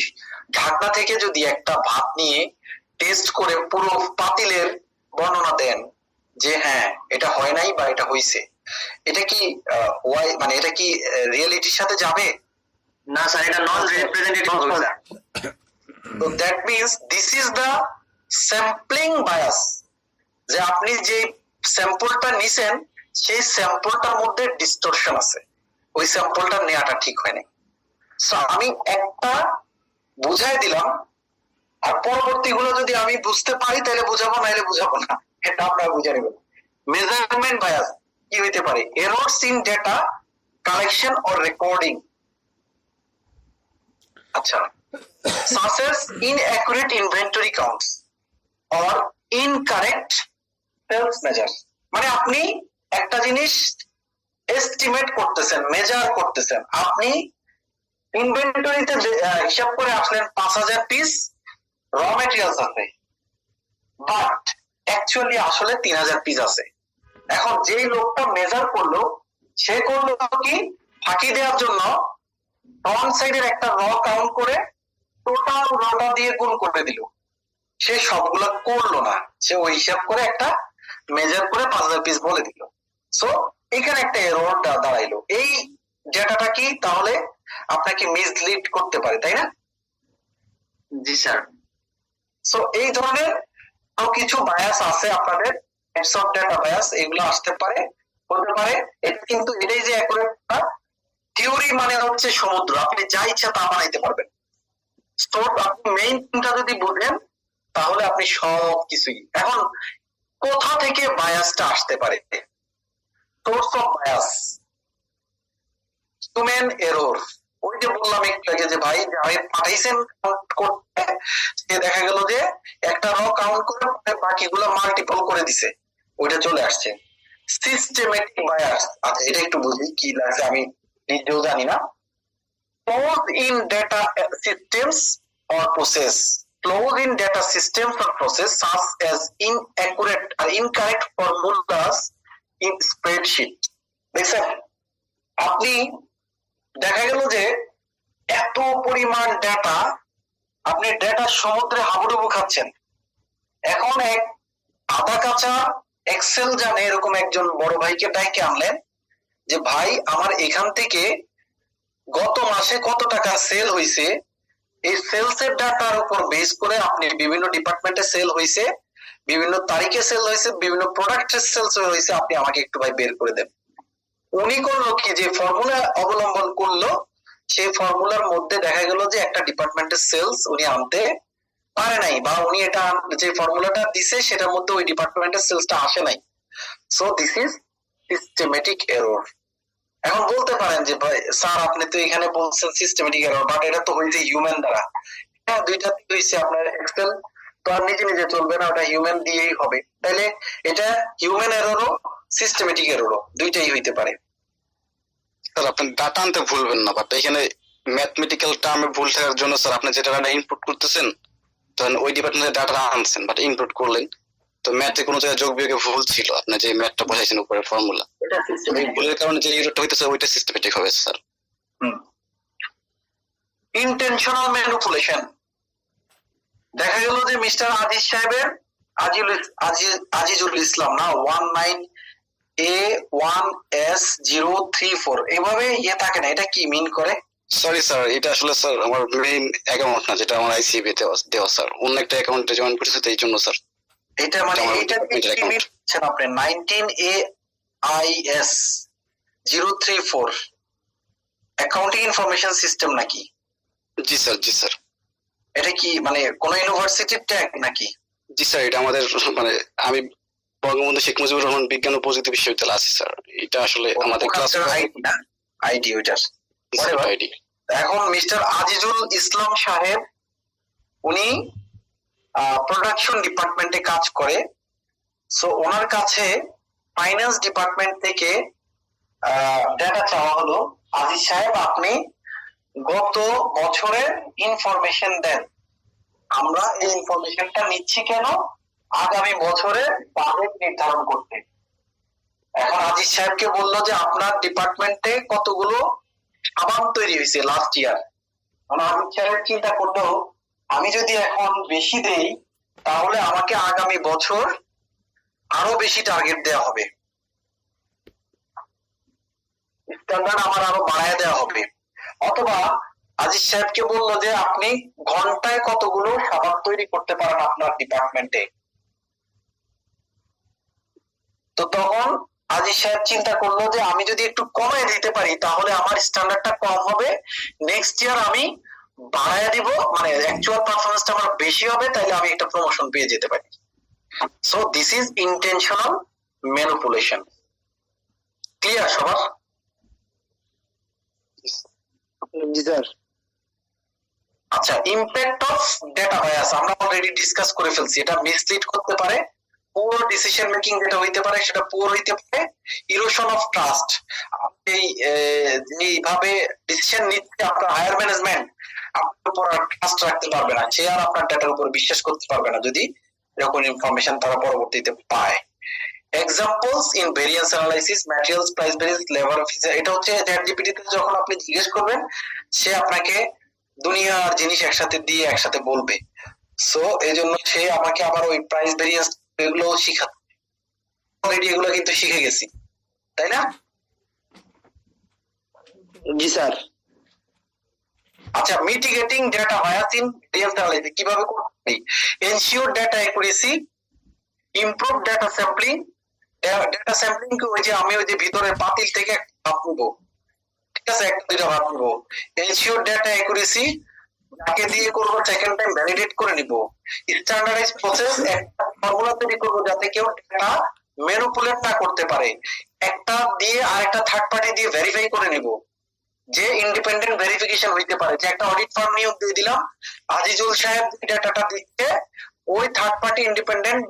ঢাকনা থেকে যদি একটা ভাত নিয়ে টেস্ট করে পুরো পাতিলের বর্ণনা দেন যে হ্যাঁ এটা হয় নাই বা এটা হইছে, এটা কি মানে এটা কি রিয়েলিটির সাথে যাবে? না স্যার, এটা নন রিপ্রেজেন্টেটিভ হবে স্যার। তো that means this is the sampling bias, যে আপনি যে স্যাম্পলটা নিছেন সেই স্যাম্পলটার মধ্যে ডিস্টরশন আছে, ওই স্যাম্পলটা নেওয়াটা ঠিক হয় নাই। সো আমি একটা বুঝাই দিলাম, আর পরবর্তী গুলো যদি আমি বুঝতে পারি তাহলে বুঝাবো, নাইলে বুঝাবো না, এটা আপনারা বুঝে নেবেন। মেজারমেন্ট বায়াস কি হইতে পারে? Errors in data collection or recording. আচ্ছা, such as inaccurate inventory counts or incorrect sales measures, মানে আপনি একটা জিনিস এস্টিমেট করতেছেন, মেজার করতেছেন, আপনি ইনভেন্টরিতে হিসাব করে আসলেন 5000 পিস র মেটেরিয়ালস আছে, বাট অ্যাকচুয়ালি আসলে 3000 পিস আছে। এখন যেই লোকটা মেজার করলো সে করলো কি, ফাঁকি দেওয়ার জন্য ফ্রন্ট সাইডের একটা র কাউন্ট করে টোটাল রটা দিয়ে গুণ করে দিল। সে সবগুলো করলো না, সে ওই হিসাব করে একটা মেজার করে 5000 পিস বলে দিল। সো এখানে একটা এরর দাঁড়াইলো। এই ডেটাটা কি তাহলে আপনাকে মিসলিড করতে পারে, তাই না? জি স্যার। সো এই ধরনের কিছু বায়াস আছে আপনাদের, টাইপস অফ ডেটা বায়াস, এগুলো আসতে পারে, হতে পারে। এটা কিন্তু এটাই যে অ্যাকুরেট না, থিওরি মানে হচ্ছে সমুদ্র, আপনি যা ইচ্ছা তা বানাইতে পারবেন। তো আপনি মেইনটা যদি বুঝেন তাহলে আপনি সব কিছুই। এখন কোথা থেকে বায়াসটা আসতে পারে? Source of bias, human error. ওই যে বললাম একটু আগে যে ভাই পাঠাইছেন করতে, সে দেখা গেল যে একটা র কাউন্ট করে বাকিগুলো মাল্টিপল করে দিছে, ওইটা চলে আসছে। সিস্টেমেটিক বায়াস, আচ্ছা এটা একটু বুঝি কি লাগছে, আমি নিজেও জানি না। Flaws in data systems or process, flaws in data systems or process such as inaccurate or incorrect formulas in spreadsheet. দেখছেন, আপনি দেখা গেল যে এত পরিমাণ ডেটা, আপনি ডেটা সমুদ্রে হাবুডুবু খাচ্ছেন। এখন এক আধা কাঁচা এক্সেল জানে এরকম একজন বড় ভাইকে ডাইকে আনলেন যে ভাই আমার এখান থেকে গত মাসে কত টাকা সেল হয়েছে, এই সেলস এর ডাটার উপর বেস করে আপনি বিভিন্ন ডিপার্টমেন্টে সেল হয়েছে, বিভিন্ন তারিখে সেল হয়েছে, বিভিন্ন প্রোডাক্টের সেলস হয়েছে, আপনি আমাকে একটু ভাই বের করে দেন। উনি করলো কি, যে ফর্মুলা অবলম্বন করলো, সেই ফর্মুলার মধ্যে দেখা গেল যে একটা ডিপার্টমেন্টের সেলস উনি আনতে পারে নাই, বা উনি এটা যে ফর্মুলাটা দিছে সেটার মধ্যে ওই ডিপার্টমেন্টের সেলসটা আসে নাই। So this is systematic error. এখন বলতে পারেন যে ভাই স্যার আপনি তো এখানে বলছেন সিস্টেমেটিক এরর, বাট এটা তো হইছে হিউম্যান দ্বারা। হ্যাঁ, দুইটা হইছে, আপনার এক্সেল তো আর নিজে নিজে চলবে না, ওটা হিউম্যান দিয়েই হবে। তাইলে এটা হিউম্যান এররও সিস্টেমেটিক এররও, দুইটাই হইতে পারে। স্যার আপনি ডাটা আনতে ভুলবেন না, বাট এখানে ম্যাথমেটিক্যাল টার্মে ভুল থাকার জন্য স্যার আপনি যেটা ডাটা ইনপুট করতেছেন, তখন ওই ডিপার্টমেন্টের ডাটা আনছেন বাট ইনপুট করলেন, তো ম্যাথে কোনো জায়গায় যোগ বিয়োগে ভুল ছিল, আপনি যে ম্যাথটা বসাইছেন উপরে ফর্মুলা, এটা ওই সিস্টেমেটিক। ভুলের কারণে যে এররটা হইতেছে ওইটা সিস্টেমেটিক হবে স্যার। Intentional manipulation. দেখা গেল যে মিস্টার আজিজ সাহেবের আজিজুল ইসলাম না 19A1S034 এভাবে ইয়ে থাকে না, এটা কি মিন করে? সরি স্যার, এটা আসলে স্যার আমার মেইন অ্যাকাউন্ট না, যেটা আমার আইসিবি তে দেওয়া স্যার, অন্য একটা অ্যাকাউন্টে জয়েন করেছে, তো এই জন্য স্যার। এটা মানে আমার এইটা department account। আপনি 19AIS034 অ্যাকাউন্টিং ইনফরমেশন সিস্টেম নাকি? জি স্যার, জি স্যার, এটা কি মানে কোন ইউনিভার্সিটির ট্যাগ নাকি? জি স্যার, এটা আমাদের মানে আমি বঙ্গবন্ধু শেখ মুজিবুর রহমান বিজ্ঞান ও প্রযুক্তি বিশ্ববিদ্যালয় আছি স্যার, এটা আসলে আমাদের ক্লাস আইডি ওইটার। আইডি। এখন মিস্টার আজিজুল ইসলাম সাহেব উনি প্রোডাকশন ডিপার্টমেন্টে কাজ করে। সো ওনার কাছে ফাইন্যান্স ডিপার্টমেন্ট থেকে ডেটা চাওয়া হলো, আজিজ সাহেব আপনি গত বছরের ইনফরমেশন দেন। আমরা এই ইনফরমেশনটা নিচ্ছি কেন? আগামী বছরের বাজেট নির্ধারণ করতে। এখন আজিজ সাহেবকে বললো যে আপনার ডিপার্টমেন্টে কতগুলো সাবান তৈরি হয়েছে লাস্ট ইয়ার। আজিজ সাহেব চিন্তা করলো আমি যদি এখন বেশি দেই তাহলে আমাকে আগামী বছর আরো বেশি টার্গেট দেওয়া হবে, স্ট্যান্ডার্ড আমার আরো বাড়ায় দেওয়া হবে। অথবা আজিজ সাহেবকে বললো যে আপনি ঘন্টায় কতগুলো সাবান তৈরি করতে পারেন আপনার ডিপার্টমেন্টে। তো তখন আজিজ সাহেব চিন্তা করলো যে আমি যদি একটু কমায় দিতে পারি তাহলে আমার স্ট্যান্ডার্ডটা কম হবে, নেক্সট ইয়ার আমি বাড়ায় দিব, মানে অ্যাকচুয়াল পারফরমেন্সটা আমার বেশি হবে, তাইলে আমি একটা প্রমোশন পেয়ে যেতে পারি। So this is intentional manipulation. Clear সবার? জি স্যার। আচ্ছা, ইমপ্যাক্ট অফ ডেটা বায়াস আমরা অলরেডি ডিসকাস করে ফেলছি। এটা মিসলিড করতে পারে, পুরো ডিসিশন মেকিং যেটা হইতে পারে সেটা পুরো হইতে পারে, ইরোশন অফ ট্রাস্ট। আপনি এইভাবে ডিসিশন নিচ্ছে আপনার হায়ার ম্যানেজমেন্ট আপনার উপর ট্রাস্ট রাখতে পারবে না, সে আর আপনার ডেটার উপর বিশ্বাস করতে পারবে না যদি এরকম ইনফরমেশন তারা পরবর্তীতে পায়। Examples in variance analysis, materials price variance, labour officer. এটা হচ্ছে চ্যাটজিপিটি তে যখন আপনি জিজ্ঞেস করবেন সে আপনাকে দুনিয়ার জিনিস একসাথে দিয়ে একসাথে বলবে। সো এই জন্য সে আমাকে আবার ওই প্রাইস ভেরিয়েন্স এগুলো শিখাতে, অলরেডি এগুলো কিন্তু শিখে গেছি, তাই না? জি স্যার। আচ্ছা, mitigating data bias in variance analysis কিভাবে করতে পারি? Ensure data accuracy, improve data sampling. Data sampling কি ওই যে আমি ওই যে ভিতরের পাতিল থেকে একটা ভাব নিবো, ঠিক আছে, একটা দুইটা ভাব নিবো। এনশিওর ডেটা অ্যাকুরেসি যাকে দিয়ে করবো সেকেন্ড টাইম ভ্যালিডেট করে নিব। স্ট্যান্ডার্ডাইজ প্রসেস, একটা ফর্মুলা তৈরি করবো যাতে কেউ ডেটা ম্যানিপুলেট না করতে পারে, একটা দিয়ে আরেকটা থার্ড পার্টি দিয়ে ভেরিফাই করে নিব, যে ইন্ডিপেন্ডেন্ট ভেরিফিকেশন হইতে পারে। যে একটা অডিট ফার্ম নিয়োগ দিয়ে দিলাম, আজিজুল সাহেব ডেটাটা দিচ্ছে, ওই থার্ড পার্টি ইন্ডিপেন্ডেন্ট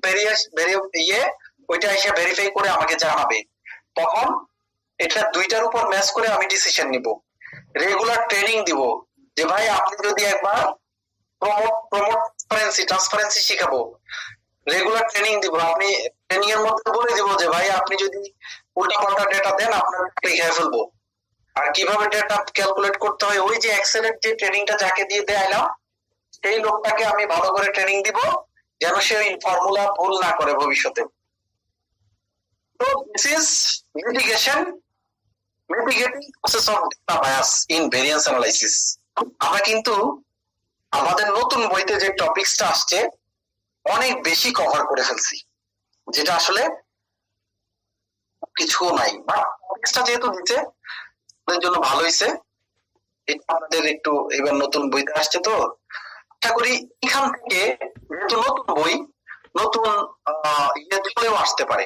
ওইটা এসে ভেরিফাই করে আমাকে জানাবে, তখন এটা দুইটার উপর ম্যাচ করে আমি ডিসিশন নিব। রেগুলার ট্রেনিং দিব, যে ভাই আপনি যদি একবার ট্রান্সপারেন্সি শিখাবো, রেগুলার ট্রেনিং দিব। আপনি ট্রেনিং এর মধ্যে বলে দিব যে ভাই আপনি যদি উল্টা পাল্টা ডেটা দেন আপনার লিখে ফেলবো। আর কিভাবে ডেটা ক্যালকুলেট করতে হয় ওই যে এক্সেলের যে ট্রেনিংটা যাকে দিয়ে দেয়ালাম সেই লোকটাকে আমি ভালো করে ট্রেনিং দিব যেন সে ওই ফর্মুলা ভুল না করে ভবিষ্যতে। তো this is mitigating process of data bias in variance analysis. আমরা কিন্তু আমাদের নতুন বইতে যে টপিকসটা আসছে অনেক বেশি কভার করে ফেলছি, যেটা আসলে কিছু নাই, বা টপিকসটা যেহেতু দিতে আমাদের জন্য ভালো হয়েছে। এটা আমাদের একটু এবার নতুন বইতে আসছে, তো আশা করি এখান থেকে যেহেতু নতুন বই, নতুন ইয়ে চলেও আসতে পারে,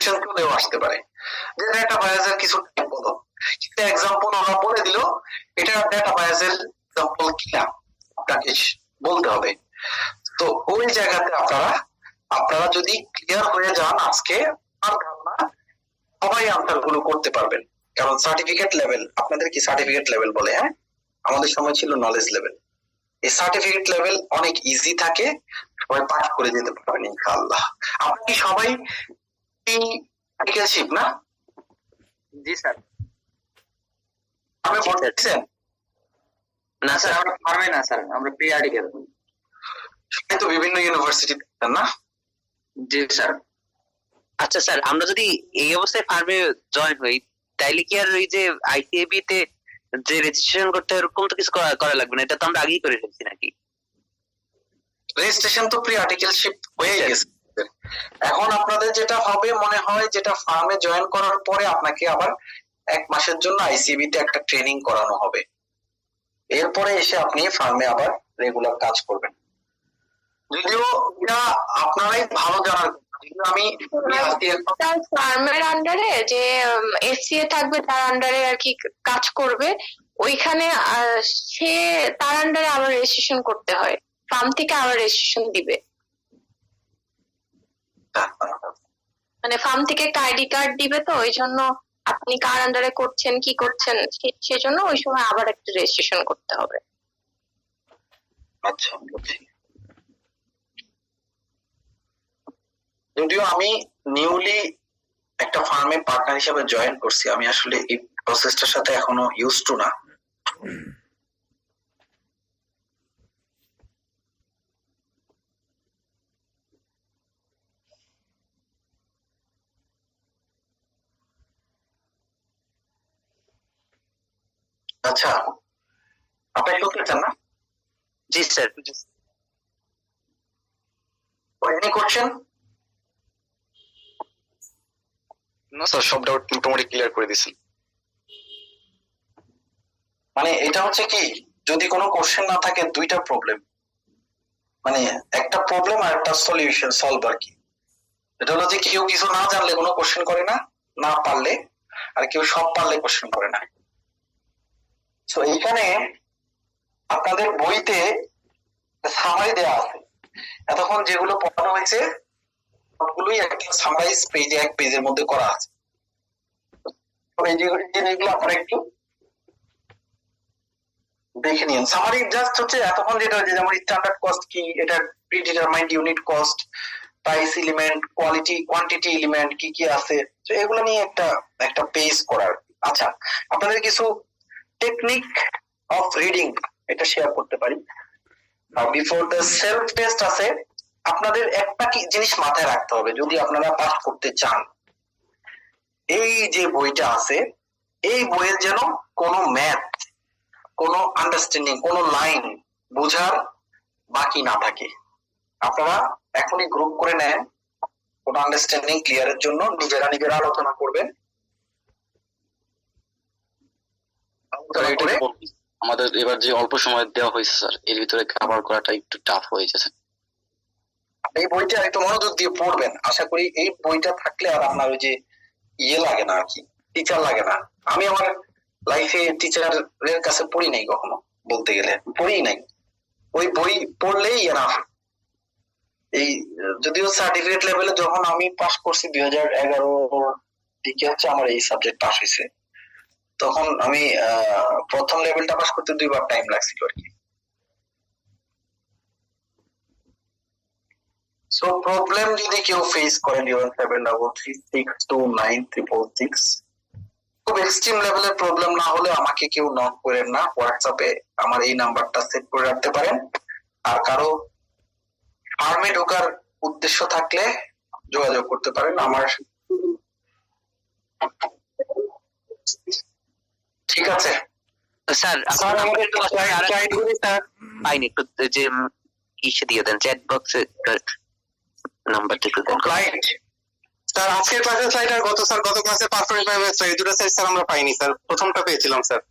চলেও আসতে পারে যে ডেটা বায়াসের কিছু বলো, কিন্তু এক্সাম্পল ওরা বলে দিল, এটা ডেটা বায়াসের এক্সাম্পল কিনা আপনাকে বলতে হবে। তো ওই জায়গাতে আপনারা যদি ক্লিয়ার হয়ে যান আজকে, আর না, সবাই আনসার গুলো করতে পারবেন, কারণ সার্টিফিকেট লেভেল, আপনাদের কি সার্টিফিকেট লেভেল বলে? হ্যাঁ, আমাদের সময় ছিল নলেজ লেভেল। এই সার্টিফিকেট লেভেল অনেক ইজি থাকে, সবাই পাস করে যেতে পারবেন ইনশাআল্লাহ। আপনি কি সবাই মেডিকেল শিপ না? জি স্যার। আপনি বলছেন না স্যার স্যার, আমরা পারবে না স্যার, আমরা প্রি আর্টিকেল। সবাই তো বিভিন্ন ইউনিভার্সিটি না? জি স্যার। আচ্ছা স্যার, আমরা যদি এই অবস্থায় ফার্মে জয়েন হই, তাইলে কি আর ওই যে আইসিএবি তে যে রেজিস্ট্রেশন করতে হয় এরকম তো কিছু করা লাগবে না? এটা তো আমরা আগেই করে ফেলছি নাকি? রেজিস্ট্রেশন তো প্রি আর্টিকেলশিপ হয়ে গেছে। এখন আপনাদের যেটা হবে মনে হয়, যেটা ফার্মে জয়েন করার পরে আপনাকে আবার 1 মাসের জন্য আইসিবি তে একটা ট্রেনিং করানো হবে, এরপরে এসে আপনি ফার্মে আবার রেগুলার কাজ করবেন। যদিও এটা আপনারাই ভালো জানার, যদিও আমি তার ফার্মের আন্ডারে যে এসসিএ থাকবে, তার আন্ডারে আর কি কাজ করবে, ওইখানে সে তার আন্ডারে আবার রেজিস্ট্রেশন করতে হয়, ফার্ম থেকে আবার রেজিস্ট্রেশন দিবে, মানে ফার্ম থেকে একটা আইডি কার্ড দিবে, তো ওই জন্য আপনি কার আন্ডারে করছেন কি করছেন সেজন্য ওই সময় আবার একটা রেজিস্ট্রেশন করতে হবে। আচ্ছা, বুঝছি। যদিও আমি নিউলি একটা ফার্মে পার্টনার হিসেবে জয়েন করছি, আমি আসলে এই প্রসেসটার সাথে এখনো ইউজ টু না। আচ্ছা, আপনি শুনতে চান না? জি স্যার। Any question? না স্যার, সব ডাউট মোটামুটি ক্লিয়ার করে দিয়েছেন। মানে এটা হচ্ছে কি, যদি কোনো কোশ্চেন না থাকে, দুইটা প্রবলেম, মানে একটা প্রবলেম আর একটা সলিউশন সলভ আর কি। এটা হলো যে কেউ কিছু না জানলে কোনো কোশ্চেন করে না, না পারলে, আর কেউ সব পারলে কোশ্চেন করে না। তো এইখানে আপনাদের বইতে সামারি দেওয়া আছে, এতক্ষণ যেগুলো পড়ানো হয়েছে সবগুলোই একটা সামারাইজ পেজে, 1 পেজের মধ্যে করা আছে। এই জিনিসগুলো আপনারা একটু দেখে নিন। সামারি জাস্ট হচ্ছে এতক্ষণ যেটা হচ্ছে, যেমন স্ট্যান্ডার্ড কস্ট কি, এটা predetermined unit cost, price element, quantity element কি কি আছে, তো এগুলো নিয়ে একটা পেজ করার। আচ্ছা, আপনাদের কিছু টেকনিক অফ রিডিং এটা শেয়ার করতে পারি। বিফোর দ্য সেলফ টেস্ট আছে, আপনাদের একটা কি জিনিস মাথায় রাখতে হবে যদি আপনারা পাস করতে চান। এই যে বইটা আছে, এই বইয়ের যেন কোনো ম্যাথ, কোনো আন্ডারস্ট্যান্ডিং, কোনো লাইন বোঝার বাকি না থাকে। আপনারা এখনই গ্রুপ করে নেন, কোনো আন্ডারস্ট্যান্ডিং ক্লিয়ারের জন্য নিজেরা আলোচনা করবেন। আমাদের এবার যে অল্প সময় দেওয়া হয়েছে স্যার, এর ভিতরে কভার করাটা একটু টাফ হয়ে যাচ্ছে। এই বইটা একটু মনোযোগ দিয়ে পড়বেন, আশা করি এই বইটা থাকলে আর আপনার ওই যে লাগে না আর কি, টিচার লাগে না। আমি আমার লাইফে টিচারের কাছে পড়ি নাই কখনো, বলতে গেলে পড়ি নাই, ওই বই পড়লেই এনাফ। এই যদিও সার্টিফিকেট লেভেলে যখন আমি পাস করছি 2011 দিকে হচ্ছে আমার এই সাবজেক্ট পাস হয়েছে, তখন আমি প্রথম লেভেলটা পাস করতে 2 বার টাইম লাগছিল আর কি। সো প্রবলেম যদি কেউ ফেস করেন 073362966, খুব এক্সট্রিম লেভেলের প্রবলেম না হলে আমাকে কেউ নক করেন না, হোয়াটসঅ্যাপে আমার এই নাম্বারটা সেভ করে রাখতে পারেন। আর কারো ফার্মে ঢোকার উদ্দেশ্য থাকলে যোগাযোগ করতে পারেন আমার। ঠিক আছে স্যার, পাইনি, একটু যে ইসে দিয়ে দেন, চ্যাট বক্সে নাম্বারটা একটু দেন। ক্লায়েন্ট স্যার, আজকের ক্লাসের স্লাইড আর গত ক্লাসের পারফরম্যান্স এর স্লাইড, দুটো স্লাইড স্যার আমরা পাইনি স্যার, প্রথমটা পেয়েছিলাম স্যার,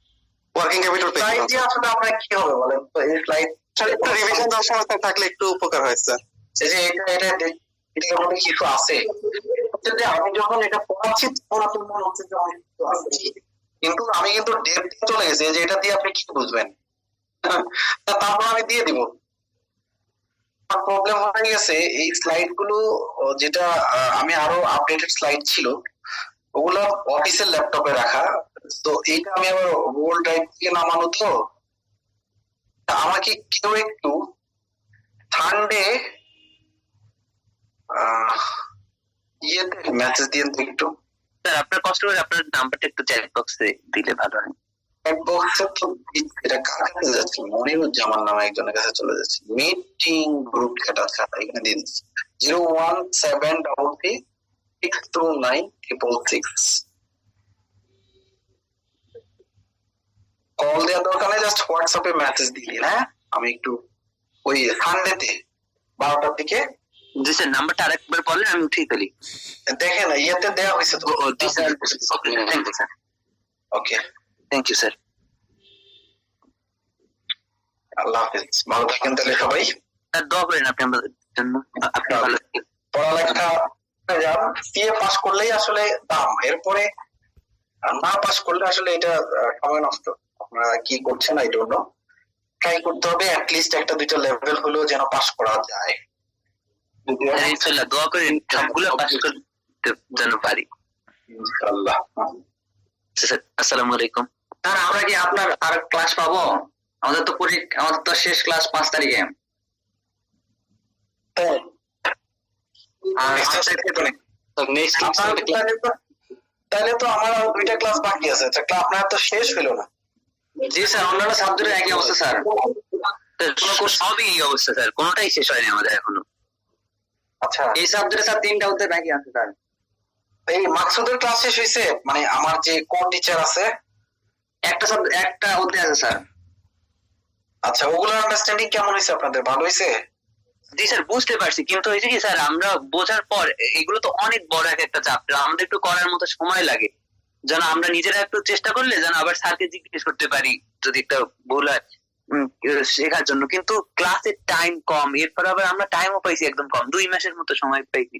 ওয়ার্কিং ক্যাপিটাল পেয়েছিলাম। স্লাইড দিয়ে আসলে আমরা কি হবে বলেন তো, এই স্লাইড একটু রিভিশন দেওয়ার সময় থাকলে একটু উপকার হয় স্যার। এই যে এটার মধ্যে কিছু আছে, যে আমি যখন এটা পড়াচ্ছি তখন আপনার মনে হচ্ছে যে অনেক কিছু আছে, কিন্তু আমি কিন্তু ডেপথে চলে গেছি যে এটা দিয়ে আপনি কি বুঝবেন, তারপর আমি দিয়ে দিব। প্রবলেম হয়ে গেছে এই স্লাইড গুলো যেটা আমি আরো আপডেটেড স্লাইড ছিল ওগুলো অফিসের ল্যাপটপে রাখা, তো এইটা আমি আবার গুগল ড্রাইভ থেকে নামানো, তো তা আমাকে কেউ একটু সানডে ইয়েতে মেসেজ দিন তো একটু। স্যার আপনার কষ্ট করে আপনার নাম্বারটা একটু চ্যাট বক্সে দিলে ভালো হয়। বক্সে তো এটা কার কাছে যাচ্ছে, মনিরুজ্জামান নামে একজনের কাছে চলে যাচ্ছে। মিটিং গ্রুপ চ্যাট আছে এখানে দিন 01733629666। কল দেওয়ার দরকার নেই, জাস্ট হোয়াটসঅ্যাপে মেসেজ দিয়ে দিন। হ্যাঁ, আমি একটু ওই সানডেতে 12টার দিকে। জি স্যার, নাম্বারটা আরেকবার বলেন, আমি উঠিয়ে ফেলি। দেখেন ইয়েতে দেওয়া হয়েছে তো। জি sir, thank you sir. Okay, thank you sir. আল্লাহ হাফেজ, ভালো থাকেন তাহলে সবাই। স্যার দোয়া করেন আপনি আমাদের জন্য, আপনি ভালো থাকেন। পড়ালেখা সিএ পাস করলেই আসলে দাম, এরপরে না পাস করলে আসলে এটা সময় নষ্ট। আপনারা কি করছেন আই ডোন্ট নো, ট্রাই করতে হবে অ্যাটলিস্ট একটা দুইটা লেভেল হলেও যেন পাস করা যায়। স্যার ইনশাআল্লাহ দোয়া করেন সবগুলো পাস করতে যেন পারি ইনশাআল্লাহ। স্যার। আসসালামু আলাইকুম স্যার, আমরা কি আপনার আর ক্লাস পাবো? আমাদের তো শেষ ক্লাস 5 তারিখে। আর তাহলে তো আমার আর দুইটা ক্লাস বাকি আছে, আপনার তো শেষ হলো না। জি স্যার, অন্যান্য সাবজেক্টের একই অবস্থা স্যার। সবই এই অবস্থা স্যার, কোনোটাই শেষ হয়নি আমাদের এখনো। আচ্ছা, এই সাবজেক্টে স্যার 3টা হতে বাকি আছে স্যার। এই মাকসুদের ক্লাস শেষ হয়েছে? মানে আমার যে কোর টিচার আছে একটা অধ্যায় আছে স্যার। আচ্ছা, ওগুলোর আন্ডারস্ট্যান্ডিং কেমন হয়েছে আপনাদের? ভালো হয়েছে? জি স্যার, বুঝতে পারছি, কিন্তু হয়েছে কি স্যার, আমরা বোঝার পর এগুলো তো অনেক বড় একটা চ্যাপ্টার, আমাদের একটু করার মতো সময় লাগে, যেন আমরা নিজেরা একটু চেষ্টা করলে যেন আবার স্যারকে জিজ্ঞেস করতে পারি যদি একটা ভুল হয় শেখার জন্য। কিন্তু ক্লাসের টাইম কম, এরপর আবার আমরা টাইমও পাইছি একদম কম, 2 মাসের মতো সময় পাইছি,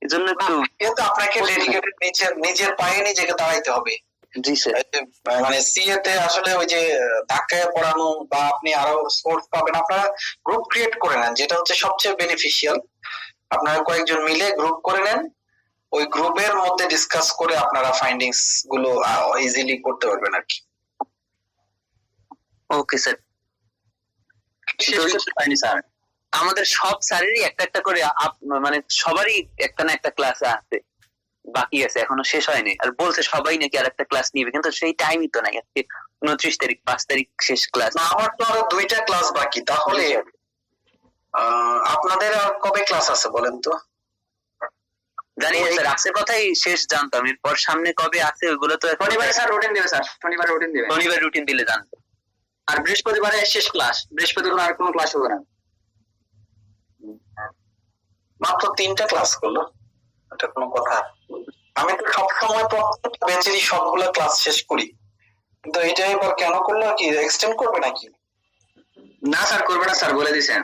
এই জন্য একটু। কিন্তু আপনাকে ডেডিকেটেড নিজের পায়ে নিজেকে দাঁড়াইতে হবে। জি স্যার। মানে সিএ তে আসলে ওই যে ধাক্কায় পড়ানো বা আপনি আরো সোর্স পাবেন, আপনারা গ্রুপ ক্রিয়েট করে নেন, যেটা হচ্ছে সবচেয়ে বেনিফিশিয়াল। আপনারা কয়েকজন মিলে গ্রুপ করে নেন, ওই গ্রুপের মধ্যে ডিসকাস করে আপনারা ফাইন্ডিংস গুলো ইজিলি করতে পারবেন আর কি। Okay sir. স্যার আমাদের সব স্যারেরই একটা একটা করে মানে সবারই একটা না একটা ক্লাস আছে, বাকি আছে, এখনো শেষ হয়নি। আর বলছে সবাই নাকি আর একটা ক্লাস নিবে, কিন্তু সেই টাইমই তো নাই। আজকে 29 তারিখ, 5 তারিখ শেষ ক্লাস। না, আমার তো আরো 2টা ক্লাস বাকি। তাহলে আপনাদের আর কবে ক্লাস আছে বলেন তো? জানি না স্যার, আছে কথাই শেষ জানতাম, এরপর সামনে কবে আছে ওইগুলো তো শনিবারে স্যার রুটিন দেবে স্যার, শনিবারে রুটিন দেবে। শনিবার রুটিন দিলে জানতাম। আর বৃহস্পতিবারে শেষ ক্লাস, বৃহস্পতিবার আর কোনো ক্লাস হবে না। মাত্র 3টা ক্লাস করলো, এটা কোনো কথা? আমি তো সবসময় প্রত্যেকটা ব্যাচেরই সবগুলো ক্লাস শেষ করি, কিন্তু এটা এবার কেন করলো? কি এক্সটেন্ড করবে নাকি? না স্যার, করবে না স্যার, বলে দিয়েছেন।